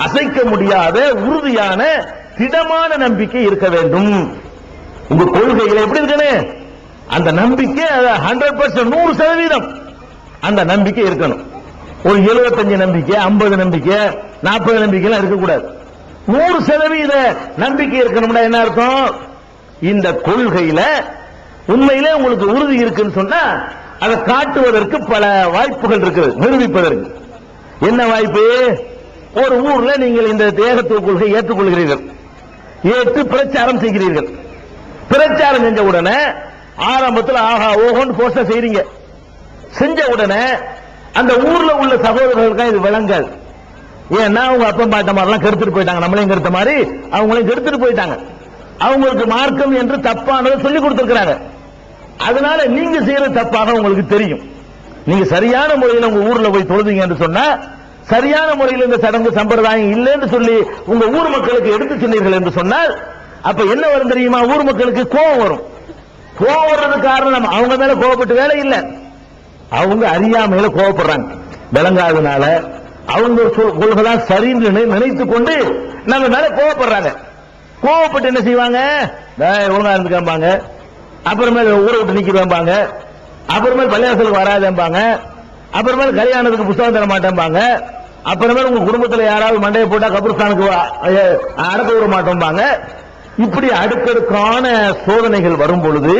அசைக்க முடியாத உறுதியான திடமான நம்பிக்கை இருக்க வேண்டும். உங்க கொள்கையில எப்படி இருக்கணும்? அந்த நம்பிக்கை 100%, 100% அந்த நம்பிக்கை இருக்கணும். ஒரு 75 நம்பிக்கை, 50 நம்பிக்கை, 40 நம்பிக்கை எல்லாம் இருக்கக்கூடாது. 100% நம்பிக்கை இருக்கணும்னா என்ன அர்த்தம்? இந்த கொள்கையில உண்மையிலே உங்களுக்கு உறுதி இருக்குன்னு சொன்னா அதை காட்டுவதற்கு பல வாய்ப்புகள் இருக்குது, நிரூபிப்பதற்கு. என்ன வாய்ப்பு? ஒரு ஊர்ல நீங்கள் இந்த தேகத்துவ கொள்கை ஏற்றுக்கொள்கிறீர்கள், ஏற்று பிரச்சாரம் செய்கிறீர்கள். பிரச்சாரம் செஞ்ச உடனே ஆரம்பத்தில் ஆஹா ஓஹோன்னு போஸ்டர் செய்றீங்க. செஞ்ச உடனே அந்த ஊர்ல உள்ள சகோதரர்களுக்கு இது விளங்காது. ஏன்னா அவங்க அப்பம் பாட்ட மாதிரிலாம் கெடுத்துட்டு போயிட்டாங்க, நம்மளையும் கெடுத்த மாதிரி அவங்களையும் கெடுத்துட்டு போயிட்டாங்க. அவங்களுக்கு மார்க்கம் என்று தப்பானதை சொல்லி கொடுத்திருக்கிறாங்க. அதனால நீங்க செய்யறது தப்பாக உங்களுக்கு தெரியும். நீங்க சரியான முறையில் உங்க ஊர்ல போய் தொழுதீங்க என்று சொன்னா, சரியான முறையில் இந்த சடங்கு சம்பிரதாயம் இல்லைன்னு சொல்லி உங்க ஊர் மக்களுக்கு எடுத்து சொன்னீர்கள் என்று சொன்னால், அப்ப என்ன வரும் தெரியுமா? ஊர் மக்களுக்கு கோபம் வரும். கோபம் வர்றதுக்கு காரணம் அவங்க மேல கோபப்பட்டு வேலை இல்லை, அவங்க அறியாமையில கோபப்படுறாங்க. விளங்காதனால அவங்க கொள்கைதான் சரின்னு நினைத்துக் கொண்டு நம்ம மேல கோபப்படுறாங்க. கோபப்பட்டு என்ன செய்வாங்க? ஒழுங்கா இருந்துக்காம்பாங்க, அப்புறமேல ஊரை விட்டு நிக்கிறவாங்க, அப்புறமேல் பள்ளியாசலுக்கு வராதேம்பாங்க, அப்புறமேல் கல்யாணத்துக்கு புத்தகம் தர மாட்டேம்பாங்க, அப்புறமேல உங்க குடும்பத்தில் யாராவது மண்டையை போட்டா கபுர்ஸ்தானுக்கு அடக்க விட மாட்டோம்பாங்க. இப்படி அடுக்கடுக்கான சோதனைகள் வரும் பொழுது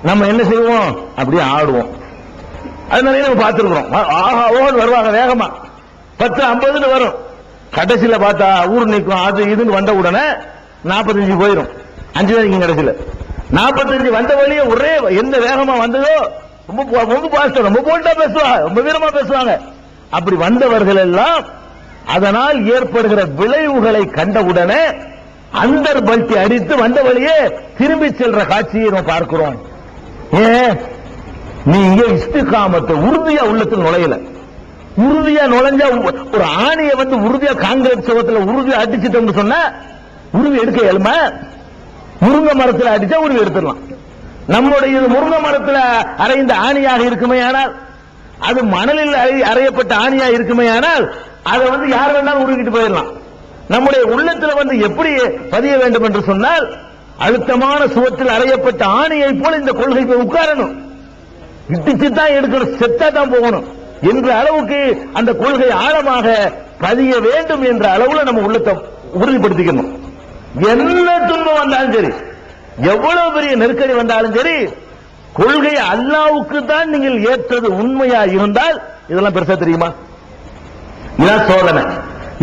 நம்ம என்ன செய்வோம்? அப்படியே ஆடுவோம். அதனால நம்ம பார்த்திருக்கிறோம். ஆஹா ஓன்னு வருவாங்க வேகமா, 10-50 வரும். கடைசியில பார்த்தா ஊர் நிற்கும், அது இதுன்னு வந்த உடனே 45 போயிடும். 5 தான் நிற்கும் கடைசியில. 45 வந்த வழியே ஒரே எந்த வேகமா வந்ததோ ரொம்ப பாஸ்டர், ரொம்ப போல்டா பேசுவாங்க, ரொம்ப வீரமா பேசுவாங்க. அப்படி வந்தவர்கள் எல்லாம் அதனால் ஏற்படுகிற விளைவுகளை கண்டவுடனே அந்தர் பல்ட்டி அடித்து வந்த வழியே திரும்பி செல்ற காட்சியை நம்ம பார்க்கிறோம். ஏன்? நீங்க இஸ்திகாமத்தை உறுதியா உள்ளத்தில் நுழையல. உறுதியா நுழைஞ்சா ஒரு ஆணையை உறுதியா காங்கிரஸ் சவத்துல உறுதியா அடிச்சுட்டோம்னு சொன்னா உறுதி எடுக்க இயலுமா? முருங்கை மரத்தில் அடிச்சா உறுதி எடுத்துடலாம். நம்முடைய முருங்கை மரத்தில் அறைந்த ஆணியாக இருக்குமே ஆனால், அது மணலில் அறையப்பட்ட ஆணியா இருக்குமே ஆனால் அதை யார் வேணாலும் உருவிட்டு போயிடலாம். நம்முடைய உள்ளத்தில் எப்படி பதிய வேண்டும் என்று சொன்னால், அழுத்தமான சுவத்தில் அறையப்பட்ட ஆணியை போல இந்த கொள்கை போய் உட்காரணும், இடிச்சு தான் எடுக்கணும், செத்தா தான் போகணும் என்ற அளவுக்கு அந்த கொள்கை ஆழமாக பதிய வேண்டும் என்ற அளவுல நம்ம உள்ளத்தை உறுதிப்படுத்திக்கணும். என்ன துன்பம் வந்தாலும் சரி, எவ்வளவு பெரிய நெருக்கடி வந்தாலும் சரி, கொள்கை அல்லாஹ்வுக்கு தான் நீங்கள் ஏற்றது உண்மையா இருந்தால், இதெல்லாம் பெருசா தெரியுமா? இதான் சோதனை.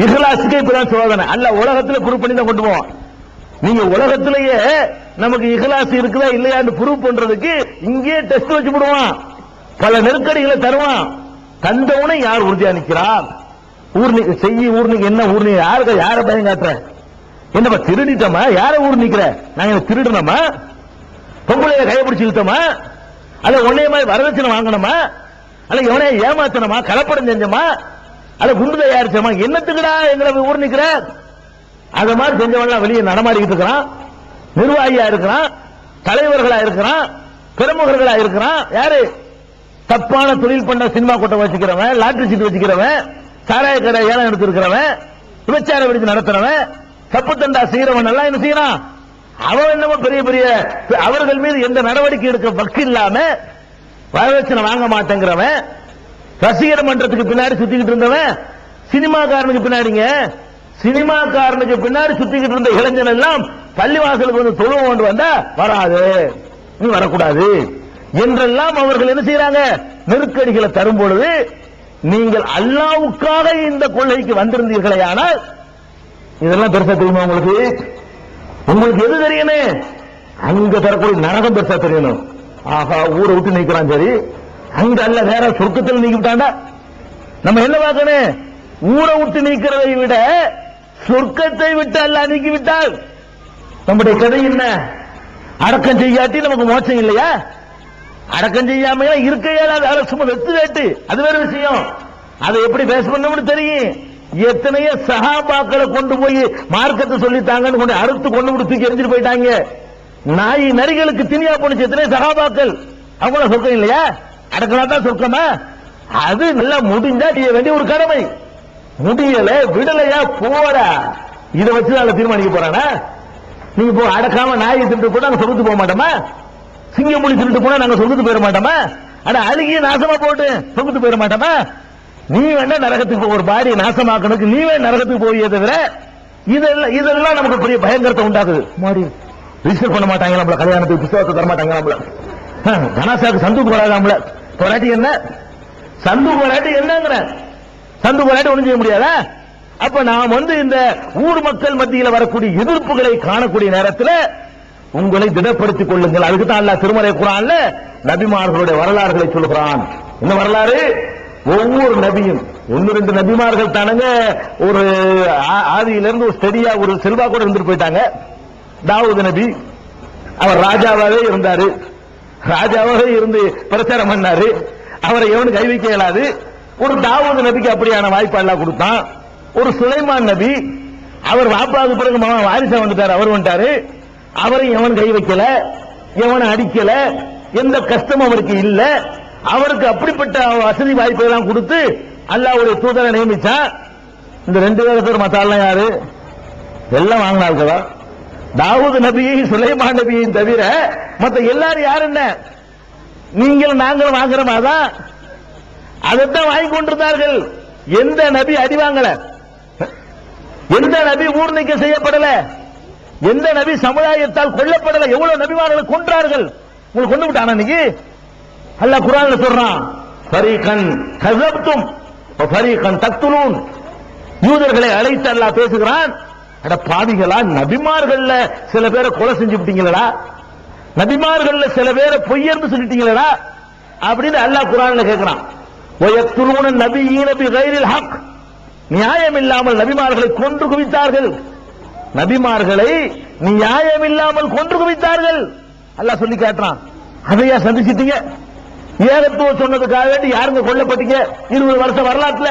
இஹ்லாஸுக்கு இப்பதான் சோதனை. அல்லாஹ் உலகத்துல ப்ரூவ் பண்ணி தான் கொண்டு போவான். நீங்க உலகத்திலேயே நமக்கு இஹ்லாஸ் இருக்குதா இல்லையான்னு ப்ரூவ் பண்றதுக்கு இங்கே டெஸ்ட் வச்சு விடுவான், பல நெருக்கடிகளை தருவான். தந்தவனை யார் உறுதியா நிக்கிறான்? ஊர்னிக்கு செய்ய, ஊர்னிக்கு என்ன ஊர்னி? யாருக்கு யார பயம் காட்டுற? என்னப்பா திருடிட்டோமா? யார ஊர் நிக்கிற? நாங்க திருடணுமா? பொம்பளைய கைப்பிடிச்சு இழுத்தோமா? அல்ல உன்னைய மாதிரி வரதட்சணை வாங்கணுமா? அல்ல எவனைய ஏமாத்தணுமா? கலப்படம் செஞ்சோமா? அத குண்டு தயாரிச்சமா என்னத்துக்குடா எங்களை ஊர் நிக்கிற? அத மாதிரி செஞ்சவன் வெளியே நடமாடிக்கிட்டு இருக்கிறான், நிர்வாகியா இருக்கிறான், தலைவர்களா இருக்கிறான், பிரமுகர்களா இருக்கிறான். யாரு? தப்பான தொழில் பண்ண சினிமா கூட்ட வச்சுக்கிறவன், லாட்டரி சீட்டு வச்சுக்கிறவன், சாராய கடை ஏலம் எடுத்திருக்கிறவன், விபச்சார விடுதி நடத்துறவன், தப்பு தண்டா செய்யறவன் எல்லாம் என்ன செய்யறான்? அவன் என்னமோ பெரிய பெரிய அவர்கள் மீது எந்த நடவடிக்கை எடுக்க வக்கு இல்லாம வரதட்சணை வாங்க மாட்டேங்கிறவன், ரசிகர் மன்றத்துக்கு பின்னாடி சுத்திக்கிட்டு இருந்தவன், சினிமாக்காரனுக்கு பின்னாடிங்க, சினிமாக்காரனுக்கு பின்னாடி சுத்திக்கிட்டு இருந்த இளைஞன் எல்லாம் பள்ளிவாசலுக்கு வந்து தொழுவ கொண்டு வந்தா வராது, நீ வரக்கூடாது என்றெல்லாம் அவர்கள் என்ன செய்யறாங்க? நெருக்கடிகளை தரும் பொழுது நீங்கள் அல்லாவுக்காக இந்த கொள்கைக்கு வந்திருந்தீர்களே, ஆனால் இதெல்லாம் பெருசா தெரியுமா உங்களுக்கு? உங்களுக்கு எது தெரியணும்? அங்க தரக்கூடிய நரகம் பெருசா தெரியணும். ஆஹா, ஊரை விட்டு நீக்கிறான், சரி, அங்க அல்ல வேற சொர்க்கத்தில் நீக்கிட்டாண்டா. நம்ம என்ன பார்க்கணும்? ஊரை விட்டு நீக்கிறதை விட சொர்க்கத்தை விட்டு அல்ல நீக்கிவிட்டால் நம்முடைய கதை என்ன? அடக்கம் செய்யாட்டி நமக்கு மோட்சம் இல்லையா? அடக்கம் செய்யாம இருக்க இயலாத சும்மா வெத்து கேட்டு அது வேற விஷயம். அதை எப்படி பேச பண்ண தெரியும். எத்தனையோ சஹாபாக்களை கொண்டு போய் மார்க்கத்தை சொல்லித்தாங்கன்னு கொண்டு அறுத்து கொண்டு விட்டு தூக்கி எரிஞ்சிட்டு போயிட்டாங்க. நாய் நரிகளுக்கு திணியா போனுச்சு எத்தனை சஹாபாக்கள். அவங்கள சொர்க்கம் இல்லையா? அடக்கலாம் தான் சொர்க்கமா? அது நல்லா முடிஞ்சா செய்ய வேண்டிய ஒரு கடமை. முடியல விடலையா போடா, இதை வச்சு நாங்க தீர்மானிக்க போறானா? நீங்க போ அடக்காம நாயை திட்டு போட்டு நாங்க சொர்க்கத்துக்கு போக மாட்டோமா? சிங்கம் புலி திட்டு போனா நாங்க சொர்க்கத்துக்கு போயிட மாட்டோமா? ஆனா அழுகிய நாசமா போட்டு சொர்க்கத்துக்கு போயிட மாட்டோமா? நீ வேணா நரகத்துக்கு ஒரு பாடியை நாசமாக்கணுக்கு நீ வேணா நரகத்துக்கு போய் தவிர இதெல்லாம் நமக்கு பெரிய பயங்கரத்தை உண்டாக்குது. மாடி ரிஜிஸ்டர் பண்ண மாட்டாங்க நம்மள, கல்யாணத்துக்கு புத்தகத்தை தர மாட்டாங்க நம்மள, கனாசாக்கு சந்தூக்கு வராது நம்மள. போராட்டி என்ன சந்தூக்கு வராட்டி என்னங்கிற சந்தூக்கு வராட்டி ஒண்ணும் செய்ய முடியாதா? அப்ப நாம் இந்த ஊர் மக்கள் மத்தியில் வரக்கூடிய எதிர்ப்புகளை காணக்கூடிய நேரத்தில் உங்களை திடப்படுத்திக் கொள்ளுங்கள். அதுக்கு தான் அல்லாஹ் திருமறை குர்ஆன்ல நபிமார்களுடைய வரலாறுகளை சொல்கிறான். என்ன வரலாறு? ஒவ்வொரு நபியும் 1-2 நபிமார்கள் தானங்க ஒரு ஆதியிலிருந்து ஒரு ஸ்டெடியா ஒரு செல்வா கூட இருந்துட்டு போயிட்டாங்க. தாவூது நபி அவர் ராஜாவாகவே இருந்தாரு, ராஜாவாக இருந்து பிரச்சாரம் பண்ணாரு, அவரை எவனு கை வைக்க இயலாது. ஒரு தாவூது நபிக்கு அப்படியான வாய்ப்பு எல்லாம் கொடுத்தான். ஒரு சுலைமான் நபி அவர் வாப்பாவுக்கு பிறகு வாரிசா வந்துட்டாரு, அவர் வந்துட்டாரு, அவரை எவன் கை வைக்கல, எவனை அடிக்கல, எந்த கஷ்டமும் அவருக்கு இல்ல. அவருக்கு அப்படிப்பட்ட வசதி வாய்ப்பை எல்லாம் கொடுத்து அல்லாஹ்வுடைய தூதரை நியமிச்சா. இந்த 2 பேர் மத்தாலாம் யாரு? எல்லாம் வாங்கினார்களா? தாவூது நபியை சுலைமான் நபியை தவிர மத்த எல்லாரும் யாரு? என்ன நீங்களும் நாங்களும் வாங்குற மாதிரிதான் அதைத்தான் வாங்கி கொண்டிருந்தார்கள். எந்த நபி அடி வாங்கல, எந்த நபி ஊர் நீக்கம் செய்யப்படல, எந்த நபி சமுதாயத்தால் கொல்லப்படல. எவ்வளவு நபிமார்களை கொன்றார்கள். உங்களுக்கு கொண்டு விட்டானா? இன்னைக்கு அல்லாஹ் குர்ஆன்ல சொல்றான், ஃபரீகன் கஸப்தும் வ ஃபரீகன் தக்துலூன். யூதர்களை அழைத்து அல்லாஹ் பேசுகிறான், அட பாவிகளா, நபிமார்கள்ல சில பேரை கொலை செஞ்சு விட்டீங்களா, நபிமார்கள்ல சில பேரை பொய்யர்னு சொல்லிட்டீங்களா அப்படின்னு அல்லாஹ் குர்ஆன்ல கேட்கிறான். வயக்துலூன நபியீன பிகைரில் ஹக். நியாயம் இல்லாமல் நபிமார்களை கொன்று குவித்தார்கள். நபிமார்களை நியாயம் இல்லாமல் கொன்று குவித்தார்கள். அல்லாஹ் சொல்லி காட்டுறான். அதையா சந்திச்சிட்டீங்க? ஏகத்துவம் சொன்னதுக்காக வேண்டி யாருங்க கொல்லப்பட்டீங்க 20 வருஷம் வரலாற்றுல?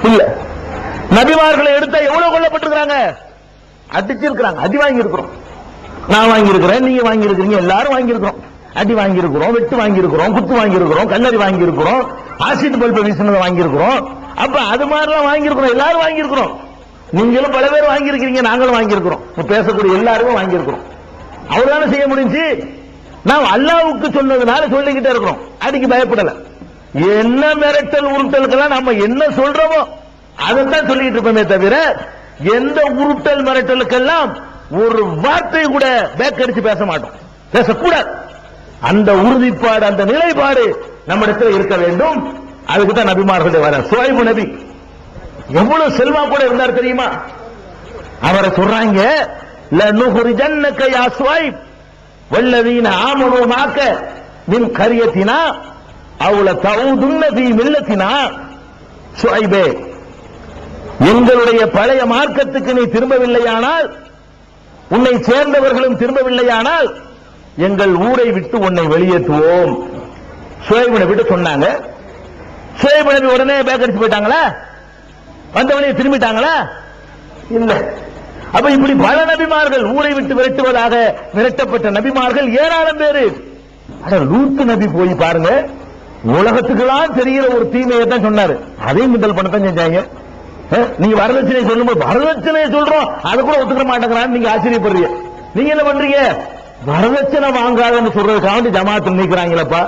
இல்ல. நபிமார்களை எடுத்தா எவ்வளவு கொல்லப்பட்டிருக்காங்க? அடிச்சிருக்கிறாங்க, அடி வாங்கி இருக்கிறோம். நான் வாங்கி இருக்கிறேன், நீங்க வாங்கி இருக்கிறீங்க, எல்லாரும் வாங்கி இருக்கிறோம். அடி வாங்கி இருக்கிறோம், வெட்டு வாங்கி இருக்கிறோம், குத்து வாங்கி இருக்கிறோம், கல்லறி வாங்கி இருக்கிறோம், ஆசிட் பல்பை வீசினதை வாங்கி இருக்கிறோம். அப்ப அது மாதிரிலாம் வாங்கி இருக்கிறோம், எல்லாரும் வாங்கி இருக்கிறோம். நீங்களும் பல பேர் வாங்கி இருக்கிறீங்க, நாங்களும் வாங்கி இருக்கிறோம், பேசக்கூடிய எல்லாருமே வாங்கி இருக்கிறோம். அவ்வளவுதானே செய்ய முடிஞ்சு. நாம் அல்லாஹ்வுக்கு சொன்னதுனால சொல்லிக்கிட்டே இருக்கிறோம், அடிக்கு பயப்படல. என்ன மிரட்டல் உருட்டலுக்கெல்லாம் நம்ம என்ன சொல்றோமோ அதைத்தான் சொல்லிட்டு இருப்போமே தவிர எந்த உருட்டல் மிரட்டலுக்கெல்லாம் ஒரு வார்த்தை கூட பேக் அடிச்சு பேச மாட்டோம், பேசக்கூடாது. அந்த உறுதிப்பாடு, அந்த நிலைப்பாடு நம்மிடத்தில் இருக்க வேண்டும். அதுக்கு தான் நபிமார்களுடைய வர. சுவைபு நபி எவ்வளவு செல்வா கூட இருந்தார் தெரியுமா? அவரை சொல்றாங்க, லனுஹ்ரிஜன்னக யா சுவைப் வல்லதீன ஆமனூ மாக்க மின் கரியத்தினா அவுல தஊதுன்ன ஃபீ மில்லத்தினா. சுவைபே, எங்களுடைய பழைய மார்க்கத்துக்கு நீ திரும்பவில்லையானால், உன்னை சேர்ந்தவர்களும் திரும்பவில்லையானால் எங்கள் ஊரை விட்டு உன்னை வெளியேற்றுவோம். சுவைபு நபிட்ட சொன்னாங்க. ஷுவைப் நபி உடனே பேக்கடிச்சு போயிட்டாங்களா? வந்தவனையே திரும்பிட்டாங்களா? இல்ல. அப்ப இப்படி பல நபிமார்கள் ஊரை விட்டு விரட்டுவதாக விரட்டப்பட்ட நபிமார்கள் ஏராளம் பேரு. லூத் நபி போய் பாருங்க, உலகத்துக்கெல்லாம் தெரிகிற ஒரு தீமையை தான் சொன்னாரு, அதையும் கிண்டல் பண்ணத்தான் செஞ்சாங்க. நீங்க வரதட்சணை சொல்லும்போது வரதட்சணை சொல்றோம் அதை கூட ஒத்துக்க மாட்டேங்கிறான்னு நீங்க ஆச்சரியப்படுறீங்க. நீங்க என்ன பண்றீங்க? வரதட்சணை வாங்காதுன்னு சொல்றதுக்காக ஜமாத்தில் நீக்கிறாங்களப்பா.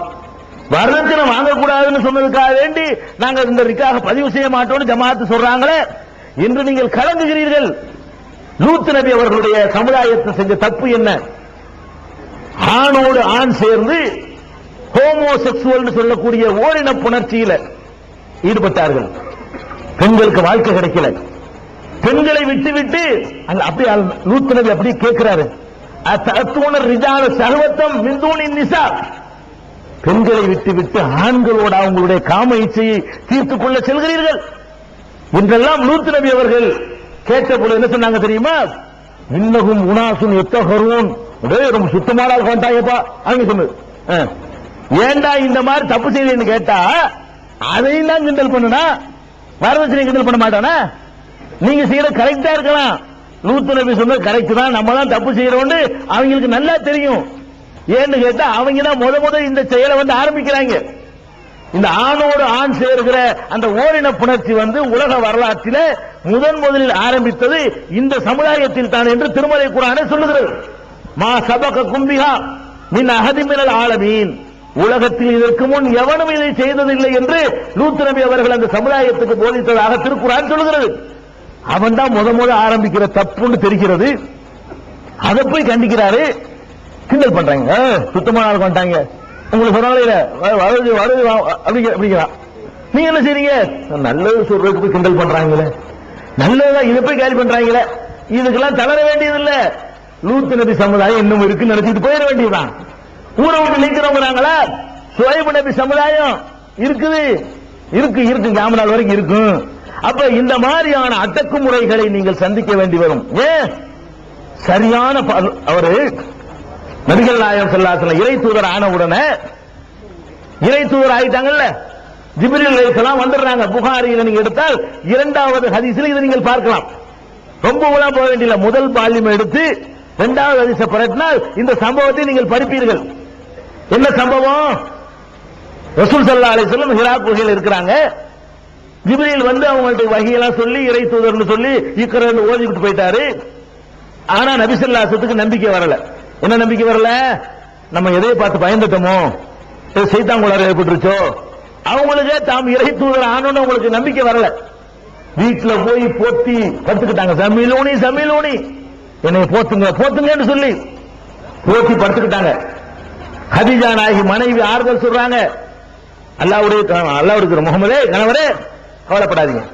வரதட்சணை வாங்கக்கூடாதுன்னு சொன்னதுக்காக வேண்டி நாங்க இந்த நிக்காஹ் பதிவு செய்ய மாட்டோம்னு ஜமாத்து சொல்றாங்களே என்று நீங்கள் கலங்குகிறீர்கள். லூத் நபி அவர்களுடைய சமுதாயத்தை செஞ்ச தப்பு என்ன? ஆணோடு ஆண் சேர்ந்து ஹோமோசெக்சுவல் சொல்லக்கூடிய ஓரின புணர்ச்சியில ஈடுபட்டார்கள். பெண்களுக்கு வாழ்க்கை கிடைக்கல. பெண்களை விட்டு அப்படி லூத் நபி அப்படி கேட்கிறாரு, சகவத்தம் மிந்தூனின் நிசா, பெண்களை விட்டு ஆண்களோடு அவங்களுடைய காம இச்சையை தீர்த்துக் கொள்ள செல்கிறீர்கள் என்றெல்லாம் லூத் நபி அவர்கள் கேட்டபோது என்ன சொன்னாங்க தெரியுமா? இன்னகும் உனாசுன் எத்தகரும், ரொம்ப சுத்தமான கொண்டாயப்பா அவங்க சொன்னது. ஏண்டா இந்த மாதிரி தப்பு செய்யலன்னு கேட்டா அதையும் தான் கிண்டல் பண்ணுனா, வரதட்சணை கிண்டல் பண்ண மாட்டானா? நீங்க செய்யற கரெக்டா இருக்கலாம், லூத் நபி சொன்னது கரெக்ட் தான், நம்ம தான் தப்பு செய்யறோம்னு அவங்களுக்கு நல்லா தெரியும். ஏன்னு கேட்டா அவங்க தான் முத இந்த செயலை வந்து ஆரம்பிக்கிறாங்க. இந்த ஆணோடு ஆண் சேர்கிற அந்த ஓரின புணர்ச்சி உலக வரலாற்றில் முதலில் ஆரம்பித்தது இந்த சமுதாயத்தில் தான் என்று திருமலை குர்ஆனே சொல்லுகிறது. மா சபக கும்பிஹா மின் அஹதி மினல் ஆலமீன், உலகத்தில் இதற்கு முன் எவனும் இதை செய்ததில்லை என்று லூத் நபி அவர்கள் அந்த சமுதாயத்துக்கு போதித்ததாக திருக்குர்ஆன் சொல்லுகிறது. அவன் தான் முத ஆரம்பிக்கிற தப்புன்னு தெரிகிறது. அதை போய் கண்டிக்கிறாரு, கிண்டல் பண்றாங்க. சுத்தமான ஆள் கொண்டாங்க உங்களுக்கு சொன்னாங்க அப்படிங்கிறான். நீங்க என்ன செய்றீங்க? நல்லது சொல்றதுக்கு போய் கிண்டல் பண்றாங்களே, நல்லதுதான் இதை போய் கேலி பண்றாங்களே, இதுக்கெல்லாம் தளர வேண்டியதில்லை. லூத் நபி சமுதாயம் இன்னும் இருக்கு நினைச்சிட்டு போயிட வேண்டியதுதான். ஊரை விட்டு நீக்கிறவங்கிறாங்களா? ஷுவைப் நபி சமுதாயம் இருக்குது இருக்கு கியாமத் வரைக்கும் இருக்கும். அப்ப இந்த மாதிரியான அடக்குமுறைகளை நீங்கள் சந்திக்க வேண்டி வரும். ஏன்? சரியான அவரு நபிகள் நாயகம் ஸல்லல்லாஹு அலைஹி வஸல்லம் இறை தூதர் ஆன உடனே, இறை தூதர் ஆயிட்டாங்கல்ல, ஜிப்ரீல் அலைஹிஸ்ஸலாம் வந்துடுறாங்க. புகாரியில நீங்க எடுத்தால் 2வது ஹதீஸில் இதை நீங்கள் பார்க்கலாம். ரொம்ப உலகம் போக வேண்டிய முதல் பால்யம் எடுத்து 2வது ஹதீஸை பரட்டினால் இந்த சம்பவத்தை நீங்கள் படிப்பீர்கள். என்ன சம்பவம்? ரசூல் ஸல்லல்லாஹு அலைஹி வஸல்லம் ஹிரா குகையில் இருக்கிறாங்க. ஜிப்ரீல் அவங்கள்ட்ட வஹியெல்லாம் சொல்லி இறை தூதர்னு சொல்லி இக்ரான்னு ஓதிட்டு போயிட்டாரு. ஆனா நபி ஸல்லல்லாஹு அலைஹி வஸல்லத்துக்கு நம்பிக்கை வரல. என்ன நம்பிக்கை வரல? நம்ம எதையை பார்த்து பயந்துட்டோமோ, சைத்தான் கோளாறு ஏற்பட்டுருச்சோ, அவங்களுக்கு தாம் இறை தூதர் ஆனோன்னு அவங்களுக்கு நம்பிக்கை வரல. வீட்டுல போய் போத்தி படுத்துக்கிட்டாங்க. சமீலூனி என்னை போத்துங்கன்னு சொல்லி போத்தி படுத்துக்கிட்டாங்க. ஹதீஜா நாயகி மனைவி ஆறுதல் சொல்றாங்க, அல்லாஹ்வுடைய முகமதே கணவரே கவலைப்படாதீங்க,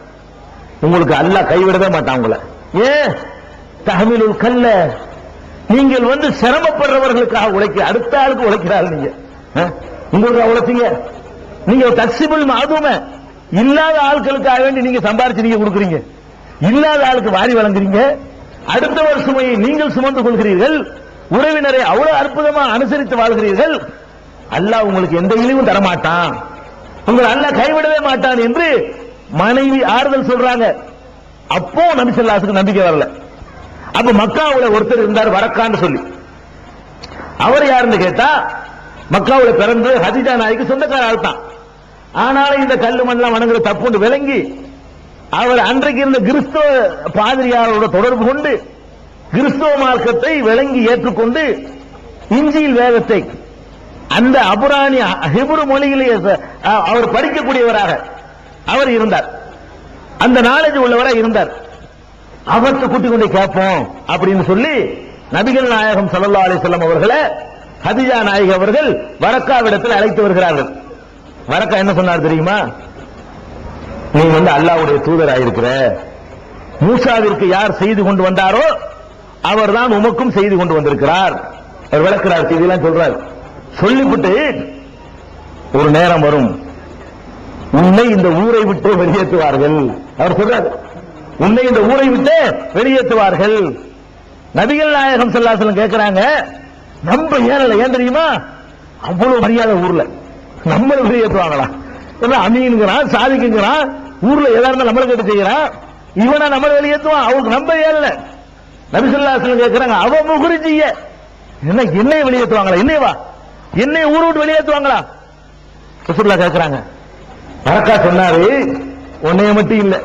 உங்களுக்கு அல்லாஹ் கைவிடவே மாட்டான் உங்களை. ஏன்? தஹ்மீலுல் கல்ல, நீங்கள் சிரமப்படுறவர்களுக்காக உழைக்க, அடுத்த ஆளுக்கு உழைக்கிறார்கள். நீங்க உங்களுக்கு உழைச்சீங்க, நீங்க தக்ஸிபுல் மாதும, இல்லாத ஆட்களுக்காக வேண்டி நீங்க சம்பாரிச்சு நீங்க கொடுக்குறீங்க, இல்லாத ஆளுக்கு வாரி வழங்குறீங்க, அடுத்தவர் சுமையை நீங்கள் சுமந்து கொள்கிறீர்கள், உறவினரை அவ்வளவு அற்புதமா அனுசரித்து வாழ்கிறீர்கள். அல்லாஹ் உங்களுக்கு எந்த இழிவும் தரமாட்டான், உங்களை அல்லாஹ் கைவிடவே மாட்டான் என்று மனைவி ஆறுதல் சொல்றாங்க. அப்போ நபி ஸல்லல்லாஹு அலைஹி வஸல்லம் நம்பிக்கை வரல. அப்ப மக்காவுல ஒருத்தர் இருந்தார் வரக்கான்னு சொல்லி. அவர் யாருன்னு கேட்டா மக்காவுல பிறந்து ஹதீஜா நாய்க்கு சொந்தக்கார ஆள் தான். ஆனாலும் இந்த கல்லு மண்ணெல்லாம் வணங்குற தப்புன்னு விளங்கி அவர் அன்றைக்கு இருந்த கிறிஸ்தவ பாதிரியாரோட தொடர்பு கொண்டு கிறிஸ்தவ மார்க்கத்தை விளங்கி ஏற்றுக்கொண்டு இஞ்சில் வேதத்தை அந்த அபுராணி ஹிப்ரு மொழியிலேயே அவர் படிக்கக்கூடியவராக அவர் இருந்தார். அந்த நாலேஜ் உள்ளவராக இருந்தார். அவர்கிட்ட கூட்டிக் கொண்டு கேட்போம் அப்படின்னு சொல்லி நபிகள் நாயகம் ஸல்லல்லாஹு அலைஹி வஸல்லம் அவர்களை ஹதீஜா நாயகி அவர்கள் வரக்காவிடத்தில் அழைத்து வருகிறார்கள். வரக்கா என்ன சொன்னார் தெரியுமா? நீ அல்லாஹ்வுடைய தூதராயிருக்கிற, மூசாவிற்கு யார் செய்து கொண்டு வந்தாரோ அவர்தான் உமக்கும் செய்து கொண்டு வந்திருக்கிறார். அவர் விளக்கிறார், செய்தியெல்லாம் சொல்றார். சொல்லிவிட்டு ஒரு நேரம் வரும், உன்னை இந்த ஊரை விட்டு வெளியேற்றுவார்கள். அவர் சொல்றார், உன்னை இந்த ஊரை விட்டு வெளியேற்றுவார்கள். நபிகள் நாயகம் ஸல்லல்லாஹு அலைஹி வஸல்லம் கேட்கிறாங்க, நம்ம ஏறல, ஏன் தெரியுமா? அவ்வளவு மரியாதை ஊர்ல, நம்மள வெளியேற்றுவாங்களா? அமீன்கிறான், சாதிக்குங்கிறான், ஊர்ல எதா இருந்தாலும் நம்மளை கேட்டு செய்யறான். இவனை நம்மளை வெளியேற்றுவான். அவனுக்கு நம்ப ஏறல. நபி ஸல்லல்லாஹு அலைஹி வஸல்லம் கேட்கிறாங்க, அவ முஹ்ரிஜிய என்ன என்னைய வெளியேற்றுவாங்களா? என்னையவா? என்னைய ஊரு விட்டு வெளியேற்றுவாங்களா? ரசூலுல்லாஹ் கேட்கிறாங்க. பரக்கா சொன்னாரு, உன்னைய மட்டும் இல்ல,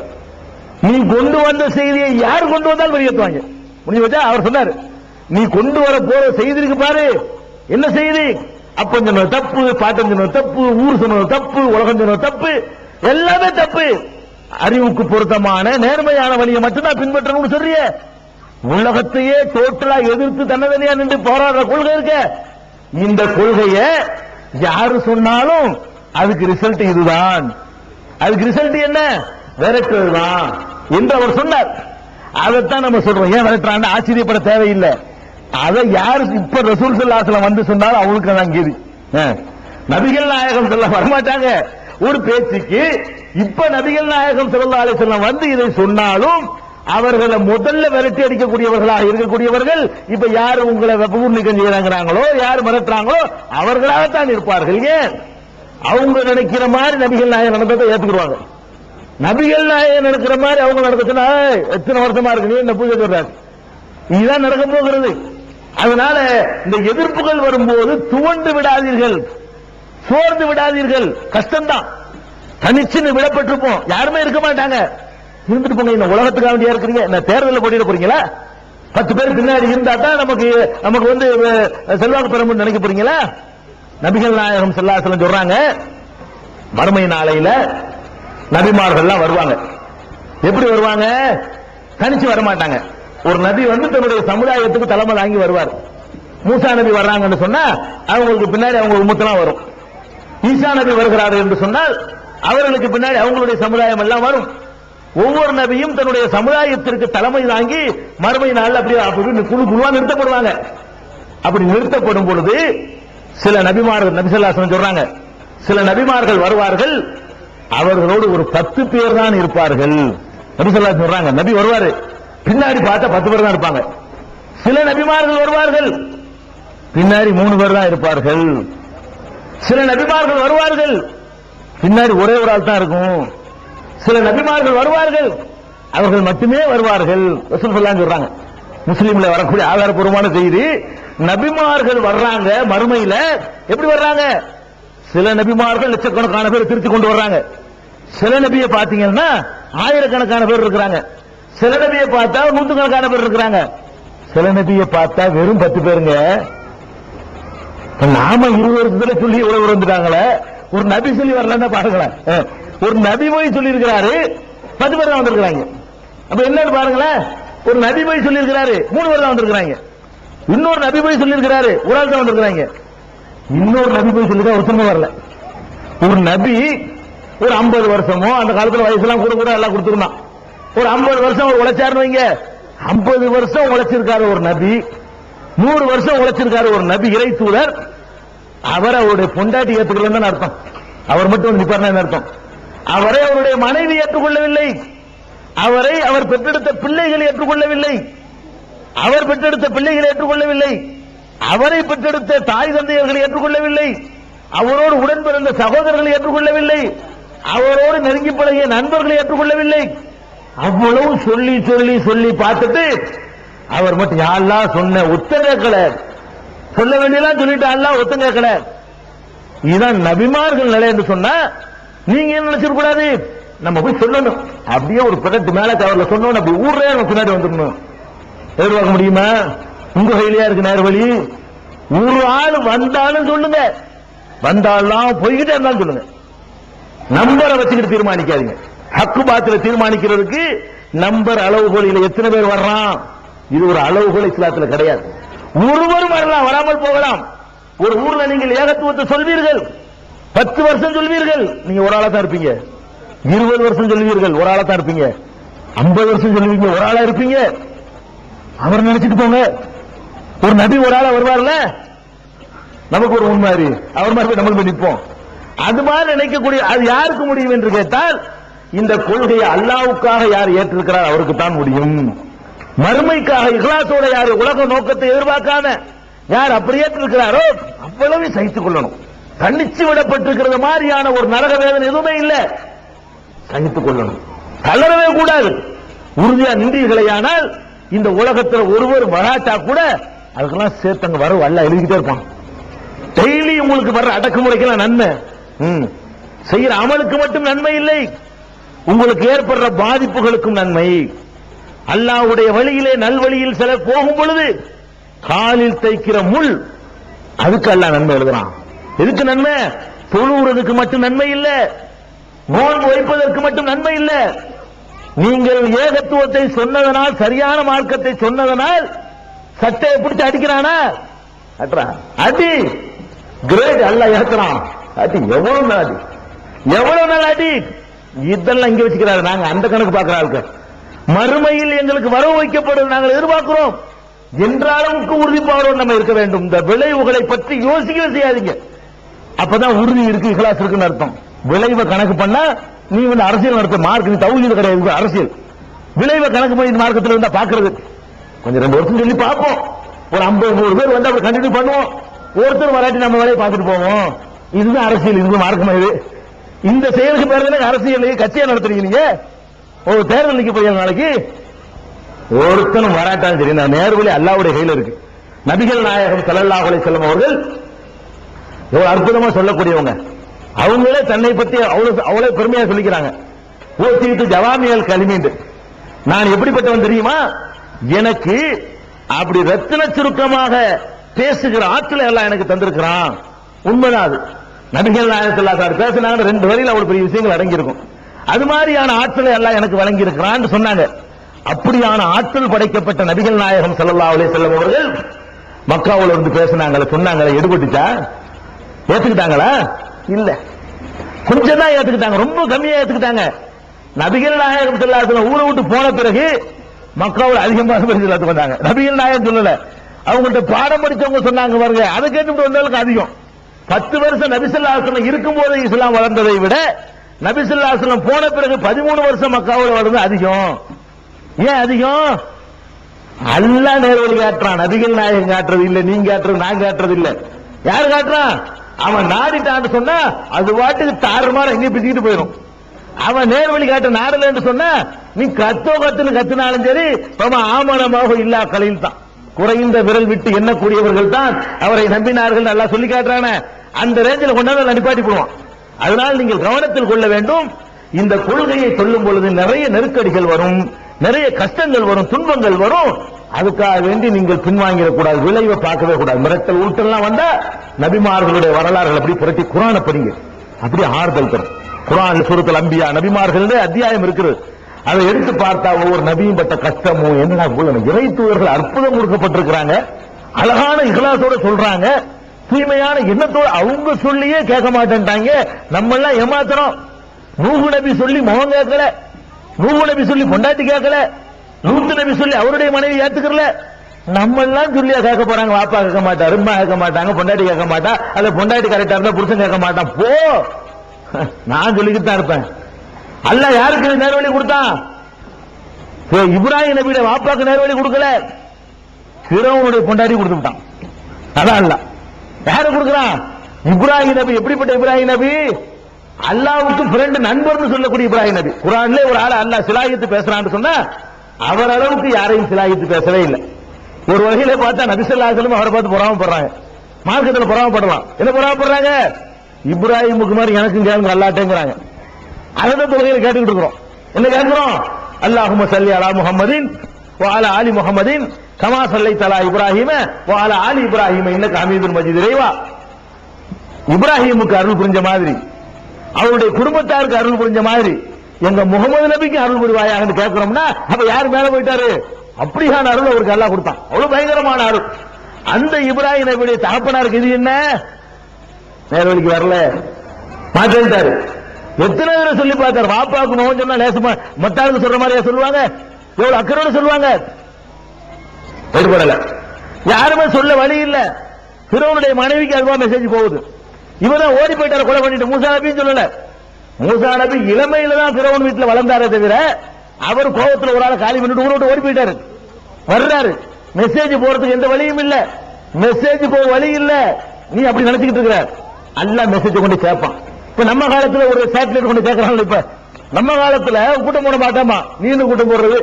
நீ கொண்டு வந்த செய்தியை யார் கொண்டு வந்தாலும் வெளியேற்றுவாங்க. முடிஞ்சு வச்சா அவர் சொன்னாரு, நீ கொண்டு வர போற செய்தி இருக்கு பாரு, என்ன செய்தி? அப்பன் சொன்னது தப்பு, பாட்டன் சொன்னது தப்பு, ஊர் சொன்னது தப்பு, உலகம் சொன்னது தப்பு, எல்லாமே தப்பு. அறிவுக்கு பொருத்தமான நேர்மையான வழியை மட்டும்தான் பின்பற்றணும்னு சொல்றிய. உலகத்தையே டோட்டலா எதிர்த்து தன்னதனியா நின்று போராடுற கொள்கை இருக்க, இந்த கொள்கையை யாரு சொன்னாலும் அதுக்கு ரிசல்ட் இதுதான். அதுக்கு ரிசல்ட் என்ன? விரட்டுதான் என்று அவர் சொன்னார். அதைத்தான் நம்ம சொல்றோம். ஏன் விரட்டுறான்னு ஆச்சரியப்பட தேவையில்லை. அதை யாருக்கு இப்ப ரசூல் ஸல்லல்லாஹு அலைஹி வஸல்லம் வந்து சொன்னாலும் அவங்களுக்கு தான் கீது. நபிகள் நாயகம் சொல்ல வரமாட்டாங்க ஒரு பேச்சுக்கு. இப்ப நபிகள் நாயகம் ஸல்லல்லாஹு அலைஹி வஸல்லம் வந்து இதை சொன்னாலும் அவர்களை முதல்ல விரட்டி அடிக்கக்கூடியவர்களாக இருக்கக்கூடியவர்கள் இப்ப யாரு உங்களை ஊர் நீக்கம் செய்யறாங்களோ, யாரு மிரட்டுறாங்களோ அவர்களாகத்தான் இருப்பார்கள். ஏன்? அவங்க நினைக்கிற மாதிரி நபிகள் நாயகம் நடந்ததை ஏத்துக்குருவாங்க. நபிகள் நாயகம் நடக்கிற மாதிரி அவங்க நடந்துச்சுன்னா எத்தனை வருஷமா இருக்கு நீ என்ன பூஜை சொல்றாரு, இதுதான் நடக்க போகிறது. அதனால இந்த எதிர்ப்புகள் வரும்போது துவண்டு விடாதீர்கள், சோர்ந்து விடாதீர்கள். கஷ்டம்தான், தனிச்சு விடப்பட்டிருப்போம், யாருமே இருக்க மாட்டாங்க. இருந்துட்டு போங்க. இந்த உலகத்துக்காக வேண்டியா இருக்கிறீங்க, இந்த தேர்தலில் போட்டியிட போறீங்களா? 10 பேர் பின்னாடி இருந்தா தான் நமக்கு வந்து செல்வாக்கு பெற முடியும் நினைக்க போறீங்களா? நபிகள் நாயகம் ஸல்லல்லாஹு அலைஹி வஸல்லம் சொல்றாங்க, மறுமை நாளையில நபிமார்கள்லாம் வருவாங்க. எப்படி வருவாங்க? தனிச்சு வர மாட்டாங்க. ஒரு நபி வந்து தன்னுடைய சமுதாயத்துக்கு தலைமை தாங்கி வருவார். மூசா நபி வர்றாங்கன்னு சொன்னா அவங்களுக்கு பின்னாடி அவங்க உம்மத்தெல்லாம் வரும். ஈசா நபி வருகிறார்கள் என்று சொன்னால் அவர்களுக்கு பின்னாடி அவங்களுடைய சமுதாயம் எல்லாம் வரும். ஒவ்வொரு நபியும் தன்னுடைய சமுதாயத்திற்கு தலைமை தாங்கி மறுமை நாள் அப்படி குழு குழுவா நிறுத்தப்படுவாங்க. அப்படி நிறுத்தப்படும் பொழுது சில நபிமார்கள், நபி ஸல்லல்லாஹு அலைஹி வஸல்லம் சொல்றாங்க, சில நபிமார்கள் வருவார்கள், அவர்களோடு ஒரு 10 பேர் தான் இருப்பார்கள். நபி ஸல்லல்லாஹு அலைஹி வஸல்லம் சொல்றாங்க, நபி வருவாரு, பின்னாடி பார்த்தா 10 பேர் தான் இருப்பாங்க. சில நபிமார்கள் வருவார்கள், பின்னாடி 3 பேர் தான் இருப்பார்கள். சில நபிமார்கள் வருவார்கள், பின்னாடி ஒரே ஒரு ஆள் தான் இருக்கும். சில நபிமார்கள் வருவார்கள், அவர்கள் மட்டுமே வருவார்கள். ரசூல் ஸல்லல்லாஹு அலைஹி வஸல்லம் சொல்றாங்க, முஸ்லிம்ல வரக்கூடிய ஆதாரபூர்வமான செய்தி. நபிமார்கள் வர்றாங்க மறுமையில. எப்படி வர்றாங்க? சில நபிமார்கள் லட்சக்கணக்கான பேர் திருத்தி கொண்டு வர்றாங்க. சில நபியை பாத்தீங்கன்னா ஆயிரக்கணக்கான பேர் இருக்கிறாங்க. சில நபியை பார்த்தா நூற்றுக்கணக்கான பேர் இருக்கிறாங்க. சில நபியை பார்த்தா வெறும் 10 பேருங்க. நாம 20 வருஷத்துல சொல்லி இவ்வளவு வந்துட்டாங்களே, ஒரு நபி சொல்லி வரலன்னா பாருங்களேன். ஒரு நபி போய் சொல்லி இருக்கிறாரு, 10 பேர் தான் வந்திருக்கிறாங்க. அப்ப என்னன்னு பாருங்களேன், ஒரு நபி போய் சொல்லி இருக்கிறாரு, 3 பேர் தான் வந்திருக்கிறாங்க. இன்னொரு நபி போய் சொல்லி இருக்கிறாரு, ஒரு ஆள் தான் வந்திருக்கிறாங்க. இன்னொரு நபி போய் சொல்லி ஒருத்தமே வரல. ஒரு நபி ஒரு 50 வருஷமோ, அந்த காலத்துல வயசுலாம் கூட கூட எல்லாம் கொடுத்துருந்தான். ஒரு 50 வருஷம் ஒரு உழைச்சாருன்னு வைங்க, 50 வருஷம் உழைச்சிருக்காரு ஒரு நபி, 100 வருஷம் உழைச்சிருக்காரு ஒரு நபி இறை தூதர். அவரை அவருடைய பொண்டாட்டி ஏற்றுக்கலன்னு அர்த்தம். அவர் மட்டும் வந்து நிப்பாருன்னு அர்த்தம். அவரை அவருடைய மனைவி ஏற்றுக்கொள்ளவில்லை, அவரை அவர் பெற்றெடுத்த பிள்ளைகள் ஏற்றுக்கொள்ளவில்லை, அவர் பெற்றெடுத்த பிள்ளைகளை ஏற்றுக்கொள்ளவில்லை, அவரை பெற்றெடுத்த தாய் தந்தையர்களை ஏற்றுக்கொள்ளவில்லை, அவரோடு உடன் பிறந்த சகோதரர்களை ஏற்றுக்கொள்ளவில்லை, அவரோடு நெருங்கி பழகிய நண்பர்களை ஏற்றுக்கொள்ளவில்லை. அவ்வளவு சொல்லி சொல்லி சொல்லி பார்த்துட்டு அவர் மட்டும் யாரெல்லாம் சொன்ன ஒத்தம் கேட்கல, சொல்ல வேண்டியதான் சொல்லிட்டு அல்லா ஒத்தம் கேட்கல. இதுதான் நபிமார்கள் நிலை என்று சொன்னா நீங்க என்ன நினைச்சிருக்க கூடாது, நம்ம போய் சொல்லணும். அப்படியே ஒரு பிறட்டு மேல கவர்ல சொன்னோம், அப்படி ஊர்ல நம்ம பின்னாடி வந்துடணும். எதிர்பார்க்க முடியுமா? உங்க கையிலயா இருக்கு நேர்வழி. ஒரு ஆள் வந்தாலும் சொல்லுங்க, வந்தாலும் போய்கிட்டே இருந்தாலும் சொல்லுங்க. நம்பரை வச்சுக்கிட்டு தீர்மானிக்காதீங்க. ஹக்கு பாத்திர தீர்மானிக்கிறதுக்கு நம்பர் அளவுகோலில் எத்தனை பேர் வர்றான், இது ஒரு அளவுகோல் இஸ்லாத்தில் கிடையாது. ஒருவரும் வரலாம், வராமல் போகலாம். ஒரு ஊர்ல நீங்கள் ஏகத்துவத்தை சொல்வீர்கள், 10 வருஷம் சொல்வீர்கள், நீங்க ஒரு ஆளா தான் இருப்பீங்க. 20 வருஷம் சொல்வீர்கள், ஒரு ஆளா தான் இருப்பீங்க. 50 வருஷம் சொல்லுவீங்க, ஒரு ஆளா இருப்பீங்க. அவர் நினைச்சிட்டு போங்க, ஒரு நபி ஒரு ஆளா வருவார்ல, நமக்கு ஒரு முன்மாதிரி, அவர் மாதிரி நம்ம போய் நிற்போம். அது மாதிரி நினைக்கக்கூடிய, அது யாருக்கு முடியும் என்று கேட்டால், இந்த கொள்கையை அல்லாஹ்வுக்காக யார் ஏற்றிருக்கிறார் அவருக்கு தான் முடியும். மறுமைக்காக இஹ்லாஸோட யார் உலக நோக்கத்தை எதிர்பார்க்காம யார் அப்படி ஏற்றிருக்கிறாரோ அவ்வளவு சகித்துக் கொள்ளணும். தனிச்சு விடப்பட்டிருக்கிறது மாதிரியான ஒரு நரக வேதனை எதுவுமே இல்லை. சகித்துக் கொள்ளணும், தளரவே கூடாது. உறுதியா நின்றீர்களேயானால் இந்த உலகத்தில் ஒருவர் வராட்டா கூட அதுக்கெல்லாம் சேர்த்தங்க வர அல்ல எழுதிக்கிட்டே இருப்பான். டெய்லி உங்களுக்கு வர்ற அடக்குமுறைக்கெல்லாம் நன்மை, செய்யற அமலுக்கு மட்டும் நன்மை இல்லை, உங்களுக்கு ஏற்படுற பாதிப்புகளுக்கும் நன்மை. அல்லாஹ்வுடைய வழியிலே நல்வழியில் சில போகும் பொழுது காலில் தைக்கிற முள், அதுக்கு அல்லாஹ் நன்மை எழுதுறான். எதுக்கு நன்மை? தொழுவுறதுக்கு மட்டும் நன்மை இல்ல, நோன்பு வைப்பதற்கு மட்டும் நன்மை இல்ல. நீங்கள் ஏகத்துவத்தை சொன்னதனால், சரியான மார்க்கத்தை சொன்னதனால் சட்டையை பிடிச்சு அடிக்கிறானா? அடி கிரேட் அல்லாஹ் ஏத்துறான். அடி எவ்வளவு நாள் அடி, எவ்வளவு நாள் அடி. இதெல்லாம் இங்க வச்சுக்கிறாரு. நாங்க அந்த கணக்கு பார்க்கிற ஆளுக்கு மறுமையில் எங்களுக்கு வரவு வைக்கப்படுவது நாங்கள் எதிர்பார்க்கிறோம் என்ற அளவுக்கு உறுதிப்பாடு நம்ம இருக்க வேண்டும். இந்த விளைவுகளை பற்றி யோசிக்கவே செய்யாதீங்க. அப்பதான் உறுதி இருக்கு, இஹ்லாஸ் இருக்குன்னு அர்த்தம். விளைவை கணக்கு பண்ணா நீ அரசியல் நடத்த மார்க், நீ தௌஹீத் கிடையாது, அரசியல். விளைவை கணக்கு பண்ணி மார்க்கத்தில் இருந்தா பாக்குறது கொஞ்சம் 2 வருஷம் சொல்லி பார்ப்போம். ஒரு 50-100 பேர் வந்து அப்படி கண்டினியூ பண்ணுவோம். ஒருத்தர் வராட்டி நம்ம வேலையை பார்த்துட்டு போவோம். இதுதான் அரசியல், இது மார்க்கமா? இது இந்த செயலுக்கு பேர் அரசியல். கட்சியா நடத்துறீங்க நீங்க. ஒரு தேர்தல் நிக்க போய் நாளைக்கு ஒருத்தனும் வராட்டாலும் சரி, நான் நேர்வழி அல்லாஹ்வுடைய கையில் இருக்கு. நபிகள் நாயகம் ஸல்லல்லாஹு அலைஹி வஸல்லம் அவர்கள் எவ்வளவு அற்புதமா சொல்லக்கூடியவங்க. அவங்களே தன்னை பத்தி அவ்வளவு பெருமையா சொல்லிக்கிறாங்க. ஓசித்து ஜவாமியல் கலிமீண்டு, நான் எப்படிப்பட்டவன் தெரியுமா? எனக்கு அப்படி ரத்தின சுருக்கமாக பேசுகிற ஆற்றலை எல்லாம் எனக்கு தந்திருக்கிறான். உண்மைதான் அது. நபிகள் நாயகம் ஸல்லல்லாஹு அலைஹி வஸல்லம் பேசினாங்க 2 வரியில் அவ்வளவு பெரிய விஷயங்கள் அடங்கியிருக்கும். அது மாதிரியான ஆற்றலை எல்லாம் எனக்கு வழங்கி இருக்கிறான்னு சொன்னாங்க. அப்படியான ஆற்றல் படைக்கப்பட்ட நபிகள் நாயகம் ஸல்லல்லாஹு அலைஹி வஸல்லம் அவர்கள் மக்காவுல இருந்து பேசினாங்களே, சொன்னாங்களே, எடுபட்டுச்சா? ஏத்துக்கிட்டாங்களா? இல்ல, கொஞ்சம் தான் ஏத்துக்கிட்டாங்க, ரொம்ப கம்மியா ஏத்துக்கிட்டாங்க. நபிகள் நாயகம் ஸல்லல்லாஹு அலைஹி வஸல்லம் ஊரை விட்டு போன பிறகு மக்காவுல அதிகமாக பேசி வந்தாங்க. நபிகள் நாயகம் சொல்லல, அவங்கள்ட்ட பாடம் படிச்சவங்க சொன்னாங்க பாருங்க, அதை கேட்டு வந்தவங்களுக்கு அதிகம். 10 வருஷம் நபி ஸல்லல்லாஹு அலைஹி வஸல்லம் இருக்கும்போது இஸ்லாம் வளர்ந்ததை விட நபி ஸல்லல்லாஹு அலைஹி வஸல்லம் போன பிறகு 13 வருஷம் மக்காவுல வளர்ந்து அதிகம். ஏன் அதிகம்? அல்லாஹ் நேர்வழி காட்டுறான். நபிகள் நாயகம் காட்டுறது இல்ல, நீங்க காட்டுறது, நான் காட்டுறது இல்ல. யாரு காட்டுறான்? அவன் நாடிட்டான்னு சொன்னா அது வாட்டுக்கு தாறுமாற எங்க பிச்சுக்கிட்டு போயிடும். அவன் நேர்வழி காட்ட நாடல என்று சொன்னா நீ கத்துனாலும் சரி, ஆமனமாக இல்லா கலையில் தான், குறைந்த விரல் விட்டு எண்ணக்கூடியவர்கள் தான் அவரை நம்பினார்கள் நல்லா சொல்லி காட்டுறான. அந்த ரேஞ்சில் கொண்டாந்து நிப்பாட்டி போடுவான். அதனால் நீங்கள் கவனத்தில் கொள்ள வேண்டும். இந்த கொள்கையை சொல்லும் பொழுது நிறைய நெருக்கடிகள் வரும், நிறைய கஷ்டங்கள் வரும், துன்பங்கள் வரும். அதுக்காக வேண்டி நீங்கள் பின்வாங்கிடக்கூடாது, விளைவை பார்க்கவே கூடாது. மிரட்டல் ஊட்டெல்லாம் வந்தா நபிமார்களுடைய வரலாறுகள் அப்படி புரட்டி குர்ஆனை படிங்க, அப்படி ஆறுதல் தரும். குர்ஆன் சூரத்துல் அன்பியா நபிமார்கள் அத்தியாயம் இருக்கிறது. அதை எடுத்து பார்த்தா ஒவ்வொரு நபியும் பட்ட கஷ்டமும் என்ன இறை தூதர்கள் அற்புதம் கொடுக்கப்பட்டிருக்கிறாங்க. அழகான இஹ்லாஸோட சொல்றாங்க, தூய்மையான எண்ணத்தோடு. அவங்க சொல்லியே கேட்க மாட்டேன்ட்டாங்க, நம்ம எல்லாம் ஏமாத்துறோம். நூஹ் நபி சொல்லி முகம் கேட்கல, நூஹ் நபி சொல்லி பொண்டாட்டி கேட்கல, லூத் நபி சொல்லி அவருடைய மனைவி ஏத்துக்கல. நம்ம எல்லாம் சொல்லியா கேட்க போறாங்க. வாப்பா கேட்க மாட்டா, அம்மா கேட்க மாட்டாங்க, பொண்டாட்டி கேட்க மாட்டா, அல்ல பொண்டாட்டி கரெக்டா இருந்தா புருஷன் கேட்க மாட்டான். போ, நான் சொல்லிக்கிட்டு தான் இருப்பேன். அல்லாஹ் யாருக்கு நேர்வழி கொடுத்தான்? இப்ராஹிம் நபியுடைய வாப்பாக்கு நேர்வழி கொடுக்கல, ஃபிரௌனுடைய பொண்டாட்டி கொடுத்து விட்டான். அதான் அல்லாஹ் யாரு கொடுக்கிறான்? இப்ராஹிம் நபி. எப்படிப்பட்ட இப்ராஹிம் நபி? அல்லாஹ்வுக்கு ஃப்ரெண்ட், நண்பர்னு சொல்லக்கூடிய இப்ராஹிம் நபி. குர்ஆன்ல ஒரு ஆளை அல்லாஹ் சிலாயித்து பேசுறான்னு சொன்னா அவர் அளவுக்கு யாரையும் சிலாயித்து பேசவே இல்லை. ஒரு வகையில பார்த்தா நபி ஸல்லல்லாஹு அலைஹி வஸல்லம் அவரை பார்த்து பொறாமப்படுறாங்க. மார்க்கத்தில் பொறாமப்படலாம். என்ன பொறாமப்படுறாங்க? இப்ராஹிமுக்கு மாதிரி எனக்கும் கேளுங்க அல்லாஹ்ட்டேங்கறாங்க. அதான் தொழுகையில கேட்டுக்கிட்டு இருக்கிறோம். என்ன கேட்கிறோம்? அல்லாஹும்ம ஸல்லி அலா முஹம்மதின் வ அலா ஆலி முஹம்மதின் கமா ஸல்லைத அலா இப்ராஹீம வ அலா ஆலி இப்ராஹீம இன்னக ஹமீதுல் மஜீத். இறைவா, இப்ராஹிமுக்கு அருள் புரிஞ்ச மாதிரி, அவருடைய குடும்பத்தாருக்கு அருள் புரிஞ்ச மாதிரி எங்க முகமது நபிக்கு அருள் புரிவாயாக கேட்கிறோம்னா அப்ப யாரு மேல போயிட்டாரு? அப்படியான அருள் அவருக்கு அல்லாஹ் கொடுத்தான். அவ்வளவு பயங்கரமான அருள். அந்த இப்ராஹிம் நபியுடைய தகப்பனாருக்கு இது என்ன? நேர்வழிக்கு வரல, மாற்றிட்டாரு. எத்தனை பேரை சொல்லி பார்த்தாரு. வாப்பாவுக்கு நோய் சொன்னா லேசமா மத்தாருக்கு சொல்ற மாதிரியா சொல்லுவாங்க? எவ்வளவு அக்கறையோட சொல்லுவாங்க? ஈடுபடல. யாருமே சொல்ல வழி இல்ல. ஃபிரௌனுடைய மனைவிக்கு அதுவா மெசேஜ் போகுது. இவதான் ஓடி போயிட்டாரு, கொலை பண்ணிட்டு. மூசா நபின்னு சொல்லல. மூசா நபி இளமையில தான் ஃபிரௌன் வீட்டுல வளர்ந்தாரே தவிர அவர் கோபத்துல ஒரு ஆளை காலி பண்ணிட்டு ஊரை விட்டு ஓடி போயிட்டாரு. வர்றாரு, மெசேஜ் போறதுக்கு எந்த வழியும் இல்ல, மெசேஜ் போக வழி இல்ல. நீ அப்படி நினைச்சுக்கிட்டு இருக்கிற. அல்லாஹ் மெசேஜ் கொண்டு சேர்ப்பான். இப்ப நம்ம காலத்துல ஒரு சேட்டலைட் கொண்டு சேர்க்கிறாங்க. இப்ப நம்ம காலத்துல கூட்டம் போட மாட்டாமா, நீ கூட்டம் போடுறது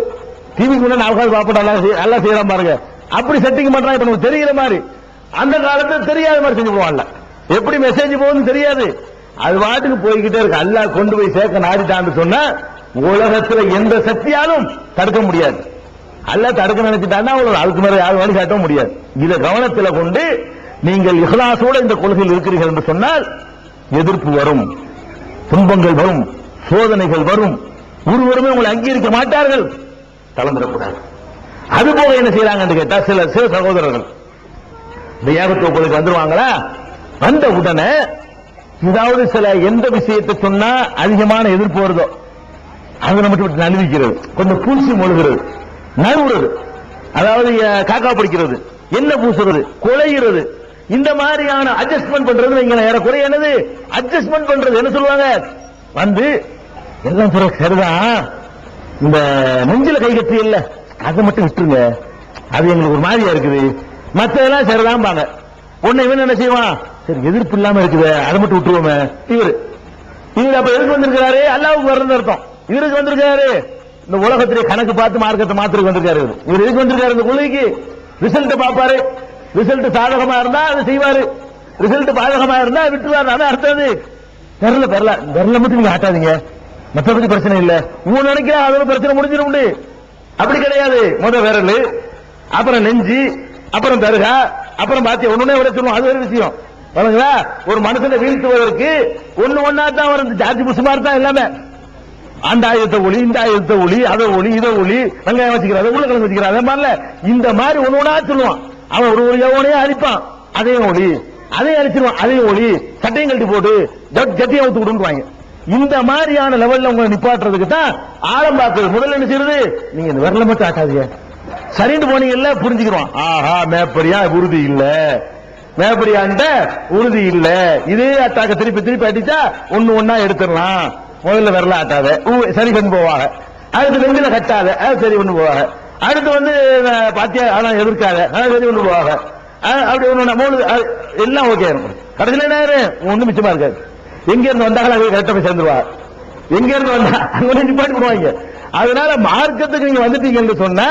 டிவிக்கு முன்னாடி நாலு பாப்பா நல்லா செய்யலாம் பாருங்க, அப்படி செட்டிங் பண்றாங்க. இப்ப நமக்கு தெரிகிற மாதிரி, அந்த காலத்துல தெரியாத மாதிரி செஞ்சு போவான்ல, எப்படி மெசேஜ் போகுதுன்னு தெரியாது, அது பாட்டுக்கு போய்கிட்டே இருக்கு. அல்லாஹ் கொண்டு போய் சேர்க்க நாடிட்டான்னு சொன்னா உலகத்துல எந்த சக்தியாலும் தடுக்க முடியாது. அல்லாஹ் தடுக்க நினைச்சிட்டான்னா அதுக்கு மேல யாரும் வழி காட்ட முடியாது. இதை கவனத்தில் கொண்டு நீங்கள் இஹ்லாஸோட இந்த கொள்கையில் இருக்கிறீர்கள் என்று சொன்னால் எதிர்ப்பு வரும், துன்பங்கள் வரும், சோதனைகள் வரும், ஒருவருமே உங்களை அங்கீகரிக்க மாட்டார்கள். கலந்துடக்கூடாது. அது போக என்ன செய்யறாங்கன்னு கேட்டா சில சகோதரர்கள் இந்த ஏகத்துவங்களுக்கு வந்துருவாங்களா, வந்த உடனே ஏதாவது சில எந்த விஷயத்தை சொன்னா அதிகமான எதிர்ப்பு வருதோ அதை மட்டும் நழுவிக்கிறது, கொஞ்சம் பூசி மொழுகிறது, நழுவுறது, அதாவது காக்கா பிடிக்கிறது, என்ன பூசுறது, குலைகிறது, இந்த மாதிரியான அட்ஜஸ்ட்மெண்ட் பண்றது ஏறக்குறைய என்னது அட்ஜஸ்ட்மெண்ட் பண்றது. என்ன சொல்லுவாங்க, வந்து எல்லாம் சொல்ற சரிதான், இந்த நெஞ்சில கை கட்டி இல்ல அதை மட்டும் விட்டுருங்க, அது எங்களுக்கு ஒரு மாதிரியா இருக்குது, மற்றதெல்லாம் சரிதான் பாங்க. உன்னை இவன் என்ன செய்வான், சரி எதிர்ப்பு இல்லாம இருக்குது அதை மட்டும் விட்டுருவோமே. இவர் அப்ப எதுக்கு வந்திருக்கிறாரு, அல்லாவுக்கு வர்றது அர்த்தம். இவருக்கு வந்திருக்காரு இந்த உலகத்திலே கணக்கு பார்த்து மார்க்கத்தை மாத்திரம் வந்திருக்காரு. இவர் எதுக்கு வந்திருக்காரு, இந்த கொள்கைக்கு ரிசல்ட் பாப்பாரு, ரிசல்ட் சாதகமா இருந்தா அதை செய்வாரு, ரிசல்ட் பாதகமா இருந்தா விட்டுவாரு. அதான் அர்த்தம். விரல மட்டும் நீங்க ஆட்டாதீங்க, மற்றபடி பிரச்சனை இல்ல, உங்க நினைக்கிற அதோட பிரச்சனை முடிஞ்சிடும். அப்படி கிடையாது. விரல், அப்புறம் நெஞ்சு, அப்புறம் தருகா, அப்புறம் பாத்தியா ஒண்ணுனே விட சொல்லுவோம். அது ஒரு விஷயம். ஒரு மனுஷனை வீழ்த்துவதற்கு ஒண்ணு ஒன்னா தான் வரும். ஜார்ஜ் புஷ் மாதிரி தான் எல்லாமே. அந்த ஆயுதத்தை ஒளி, இந்த ஆயுதத்தை ஒளி, அதை ஒளி, இதை ஒளி, வெங்காயம் வச்சுக்கிறார், உருளைக்கிழங்கு வச்சுக்கிறார், அதே மாதிரில இந்த மாதிரி ஒண்ணு ஒண்ணா சொல்லுவான். அவன் ஒரு எவனையே அழிப்பான், அதையும் ஒளி, அதையும் அழிச்சிருவான், அதையும் ஒளி, சட்டையும் கட்டி போட்டு ஜட்டியை ஊத்து விடுவாங்க. இந்த மாதிரியான லெவல்ல உங்களை நிப்பாட்டுறதுக்கு தான் ஆழம் பார்க்கிறது. முதல்ல என்ன செய்யறது, நீங்க இந்த விரல மட்டும் ஆட்டாதீங்க, சரின்னு போனீங்கல்ல புரிஞ்சுக்கிறோம். ஆஹா மேப்பரியா உறுதி இல்ல, மேப்பரியாண்ட உறுதி இல்ல, இதே அட்டாக்க திருப்பி திருப்பி அடிச்சா ஒண்ணு ஒன்னா எடுத்துடலாம். முதல்ல விரல ஆட்டாத, சரி கொண்டு போவாங்க. அடுத்து நெஞ்சில கட்டாத, சரி கொண்டு போவாங்க. அடுத்து வந்து பாத்தியா ஆனா எதிர்க்காத, சரி கொண்டு போவாங்க. அப்படி ஒண்ணு எல்லாம் ஓகே இருக்கும். கடைசியில நேரம் ஒண்ணு மிச்சமா இருக்காது. எங்க இருந்து வந்தாங்களா கரெக்டா போய் சேர்ந்துருவாங்க, எங்க இருந்து வந்தா அங்க நிப்பாட்டி போடுவாங்க. அதனால மார்க்கத்துக்கு நீங்க வந்துட்டீங்கன்னு சொன்னா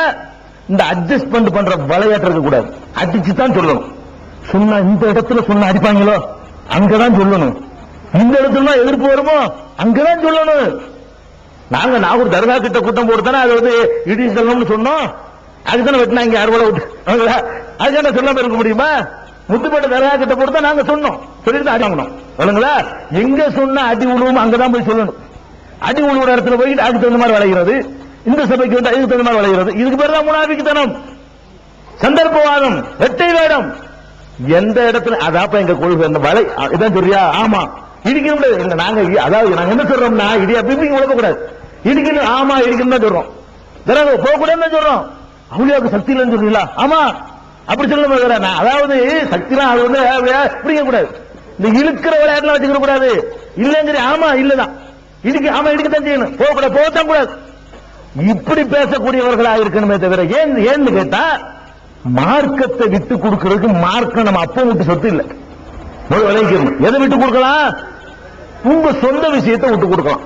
இந்த அட்ஜஸ்ட்மெண்ட் பண்ற விளையாட்டு கூடாது, அடிச்சுதான் சொல்லணும். சொன்னா இந்த இடத்துல சொன்ன அடிப்பாங்களோ அங்கதான் சொல்லணும், இந்த இடத்துல எதிர்ப்பு வருமோ அங்கதான் சொல்லணும். நாங்க நாகூர் தர்கா கிட்ட கூட்டம் போட்டுதானே அது வந்து இடி சொல்லணும்னு சொன்னோம், அதுதானே வெட்டினாங்க அறுவடை விட்டு, அதுக்கான சொல்லாம இருக்க முடியுமா? முத்துப்பட்ட தர்கா கிட்ட போட்டு நாங்க சொன்னோம், சொல்லிட்டு அடி வாங்கணும். சொல்லுங்களா, எங்க சொன்னா அடி உழுவும் அங்கதான் போய் சொல்லணும். அடி உழுவுற இடத்துல போயிட்டு அதுக்கு தகுந்த மாதிரி விளைகிறது, இந்த சபைக்கு வந்து அதுக்கு தகுந்த மாதிரி விளைகிறது. இதுக்கு பேர் தான் முனாஃபிக்தனம், சந்தர்ப்பவாதம், இரட்டை வேடம். எந்த இடத்துல அதாப்ப எங்க கொள்கை அந்த வலை இதான் சொல்றியா? ஆமா இடிக்கணும். நாங்க அதாவது நாங்க என்ன சொல்றோம்னா இடியா பிம்பிங் உழக்க கூடாது, இடிக்கணும். ஆமா இடிக்கணும் தான் சொல்றோம், போக கூடாதுன்னு சொல்றோம். அவளியாவுக்கு சக்தி இல்லைன்னு சொல்றீங்களா? ஆமா அப்படி சொல்ல. அதாவது சக்திலாம் அது வந்து பிடிக்க கூடாது, இந்த இழுக்கிற விளையாட்டுலாம் வச்சுக்க கூடாது. இல்லைங்கிற ஆமா இல்லதான் இடிக்க, ஆமா இடிக்கத்தான் செய்யணும், போகக்கூடாது, போகத்தான் கூடாது. இப்படி பேசக்கூடியவர்களா இருக்கணுமே தவிர ஏன்னு கேட்டா மார்க்கத்தை விட்டு கொடுக்கிறதுக்கு மார்க்கம் நம்ம அப்ப விட்டு சொத்து இல்லை. விளைவிக்கணும். எதை விட்டு கொடுக்கலாம்? உங்க சொந்த விஷயத்தை விட்டு கொடுக்கலாம்.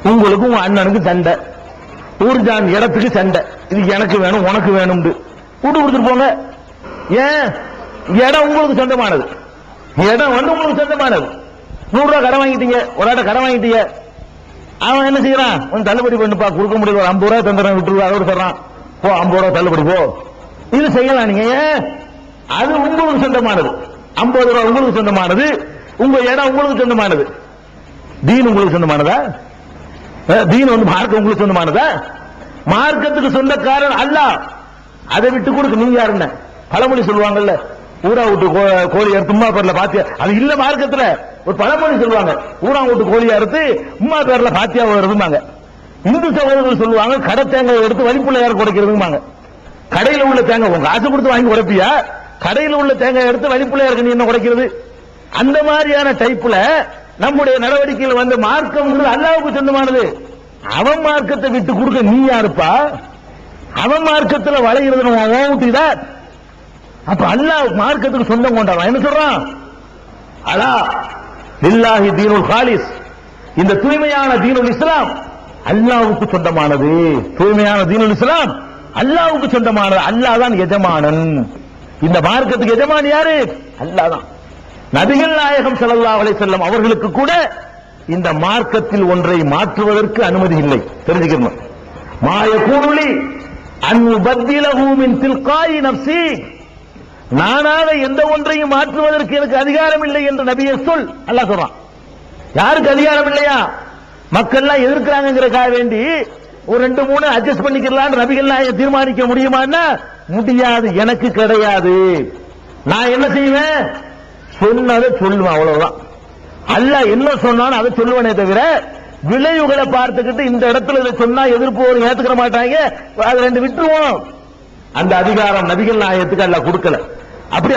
உங்களுக்கு உங்க அண்ணனுக்கு சண்டை, ஊர்ஜான் இடத்துக்கு சண்டை, இது எனக்கு வேணும் உனக்கு வேணும் விட்டு கொடுத்துட்டு போங்க. ஏன்? இடம் உங்களுக்கு சொந்தமானது, இடம் வந்து உங்களுக்கு சொந்தமானது. 100 ரூபாய் கடன் வாங்கிட்டீங்க, ஒரு ஆட்ட கடன் வாங்கிட்டீங்க, அவன் என்ன செய்யறான், உன் தள்ளுபடி பண்ணுப்பா, கொடுக்க முடியல, 50 ரூபாய் தந்துடுறேன் விட்டுருவா, அதோட சொல்றான் போ 50 ரூபாய் தள்ளுபடி போ. இது செய்யலாம் நீங்க. ஏன்? அது உங்களுக்கு சொந்தமானது, 50 ரூபாய் உங்களுக்கு சொந்தமானது, உங்க இடம் உங்களுக்கு சொந்தமானது. தீன் உங்களுக்கு சொந்தமானதா? தீன் வந்து மார்க்கம் உங்களுக்கு சொந்தமானதா? மார்க்கத்துக்கு சொந்தக்காரன் அல்லாஹ். அதை விட்டு கொடுக்க நீங்க யாருன்னு பழமொழி சொல்லுவாங்கல்ல, ஊரா விட்டு கோழி அறுத்து உம்மா பேர்ல பாத்தியா, அது இல்ல மார்க்கத்துல. ஒரு பழமொழி சொல்லுவாங்க, ஊரா விட்டு கோழி அறுத்து உம்மா பேர்ல பாத்தியா வருதுமாங்க. இந்து சகோதரர்கள் சொல்லுவாங்க, கடை தேங்காய் எடுத்து வலிப்புள்ள யாரும் குடைக்கிறதுமாங்க. கடையில உள்ள தேங்காய் உங்க காசு கொடுத்து வாங்கி உடைப்பியா, கடையில் உள்ள தேங்காய் எடுத்து வலிப்புள்ளையாருக்கு நீ என்ன குடைக்கிறது? அந்த மாதிரியான டைப்ல நம்முடைய நடவடிக்கைகள் வந்து மார்க்கம் அல்லாஹ்வுக்கு சொந்தமானது. அவன் மார்க்கத்தை விட்டு கொடுக்க நீ யாருப்பா? அவன் மார்க்கத்தில் வளைகிறது. அப்ப அல்லாஹ் மார்க்கத்துக்கு சொந்தம் கொண்டாடுறான். என்ன சொல்றான்? அலா லில்லாஹி தீனுல் காலிஸ், இந்த தூய்மையான தீனுல் இஸ்லாம் அல்லாஹ்வுக்கு சொந்தமானது. தூய்மையான தீனுல் இஸ்லாம் அல்லாஹ்வுக்கு சொந்தமானது. அல்லாஹ் தான் எஜமானன். இந்த மார்க்கத்துக்கு எஜமான் யாரு? அல்லாஹ் தான். நபிகள் நாயகம் ஸல்லல்லாஹு அலைஹி வஸல்லம் அவர்களுக்கு கூட இந்த மார்க்கத்தில் ஒன்றை மாற்றுவதற்கு அனுமதி இல்லை. தெரிஞ்சுக்கணும். மா யகூனுலி அன் உபத்திலஹு மின் தில்காயி நஃப்ஸி, நானாக எந்த ஒன்றையும் மாற்றுவதற்கு எனக்கு அதிகாரம் இல்லை என்று நபியே சொல். அல்லாஹ் சொல்றான். யாருக்கு அதிகாரம் இல்லையா? மக்கள்லாம் எதிர்க்கிறாங்கிறதுக்காக வேண்டி ஒரு 2-3 அட்ஜஸ்ட் பண்ணிக்கலாம் நபிகள் நாயகம் தீர்மானிக்க முடியுமான்னா முடியாது. எனக்கு கிடையாது. நான் என்ன செய்வேன்? சொன்னதை சொல்லுவேன், அவ்வளவுதான். அல்லாஹ் என்ன சொன்னாலும் அதை சொல்லுவனே தவிர விளைவுகளை பார்த்துக்கிட்டு இந்த இடத்துல இதை சொன்னா எதிர்ப்பு ஒரு ஏத்துக்கிற மாட்டாங்க, அதை 2 விட்டுருவோம். அந்த அதிகாரம் நபிகள் நாயகத்துக்கு அல்லாஹ் கொடுக்கல. அப்படி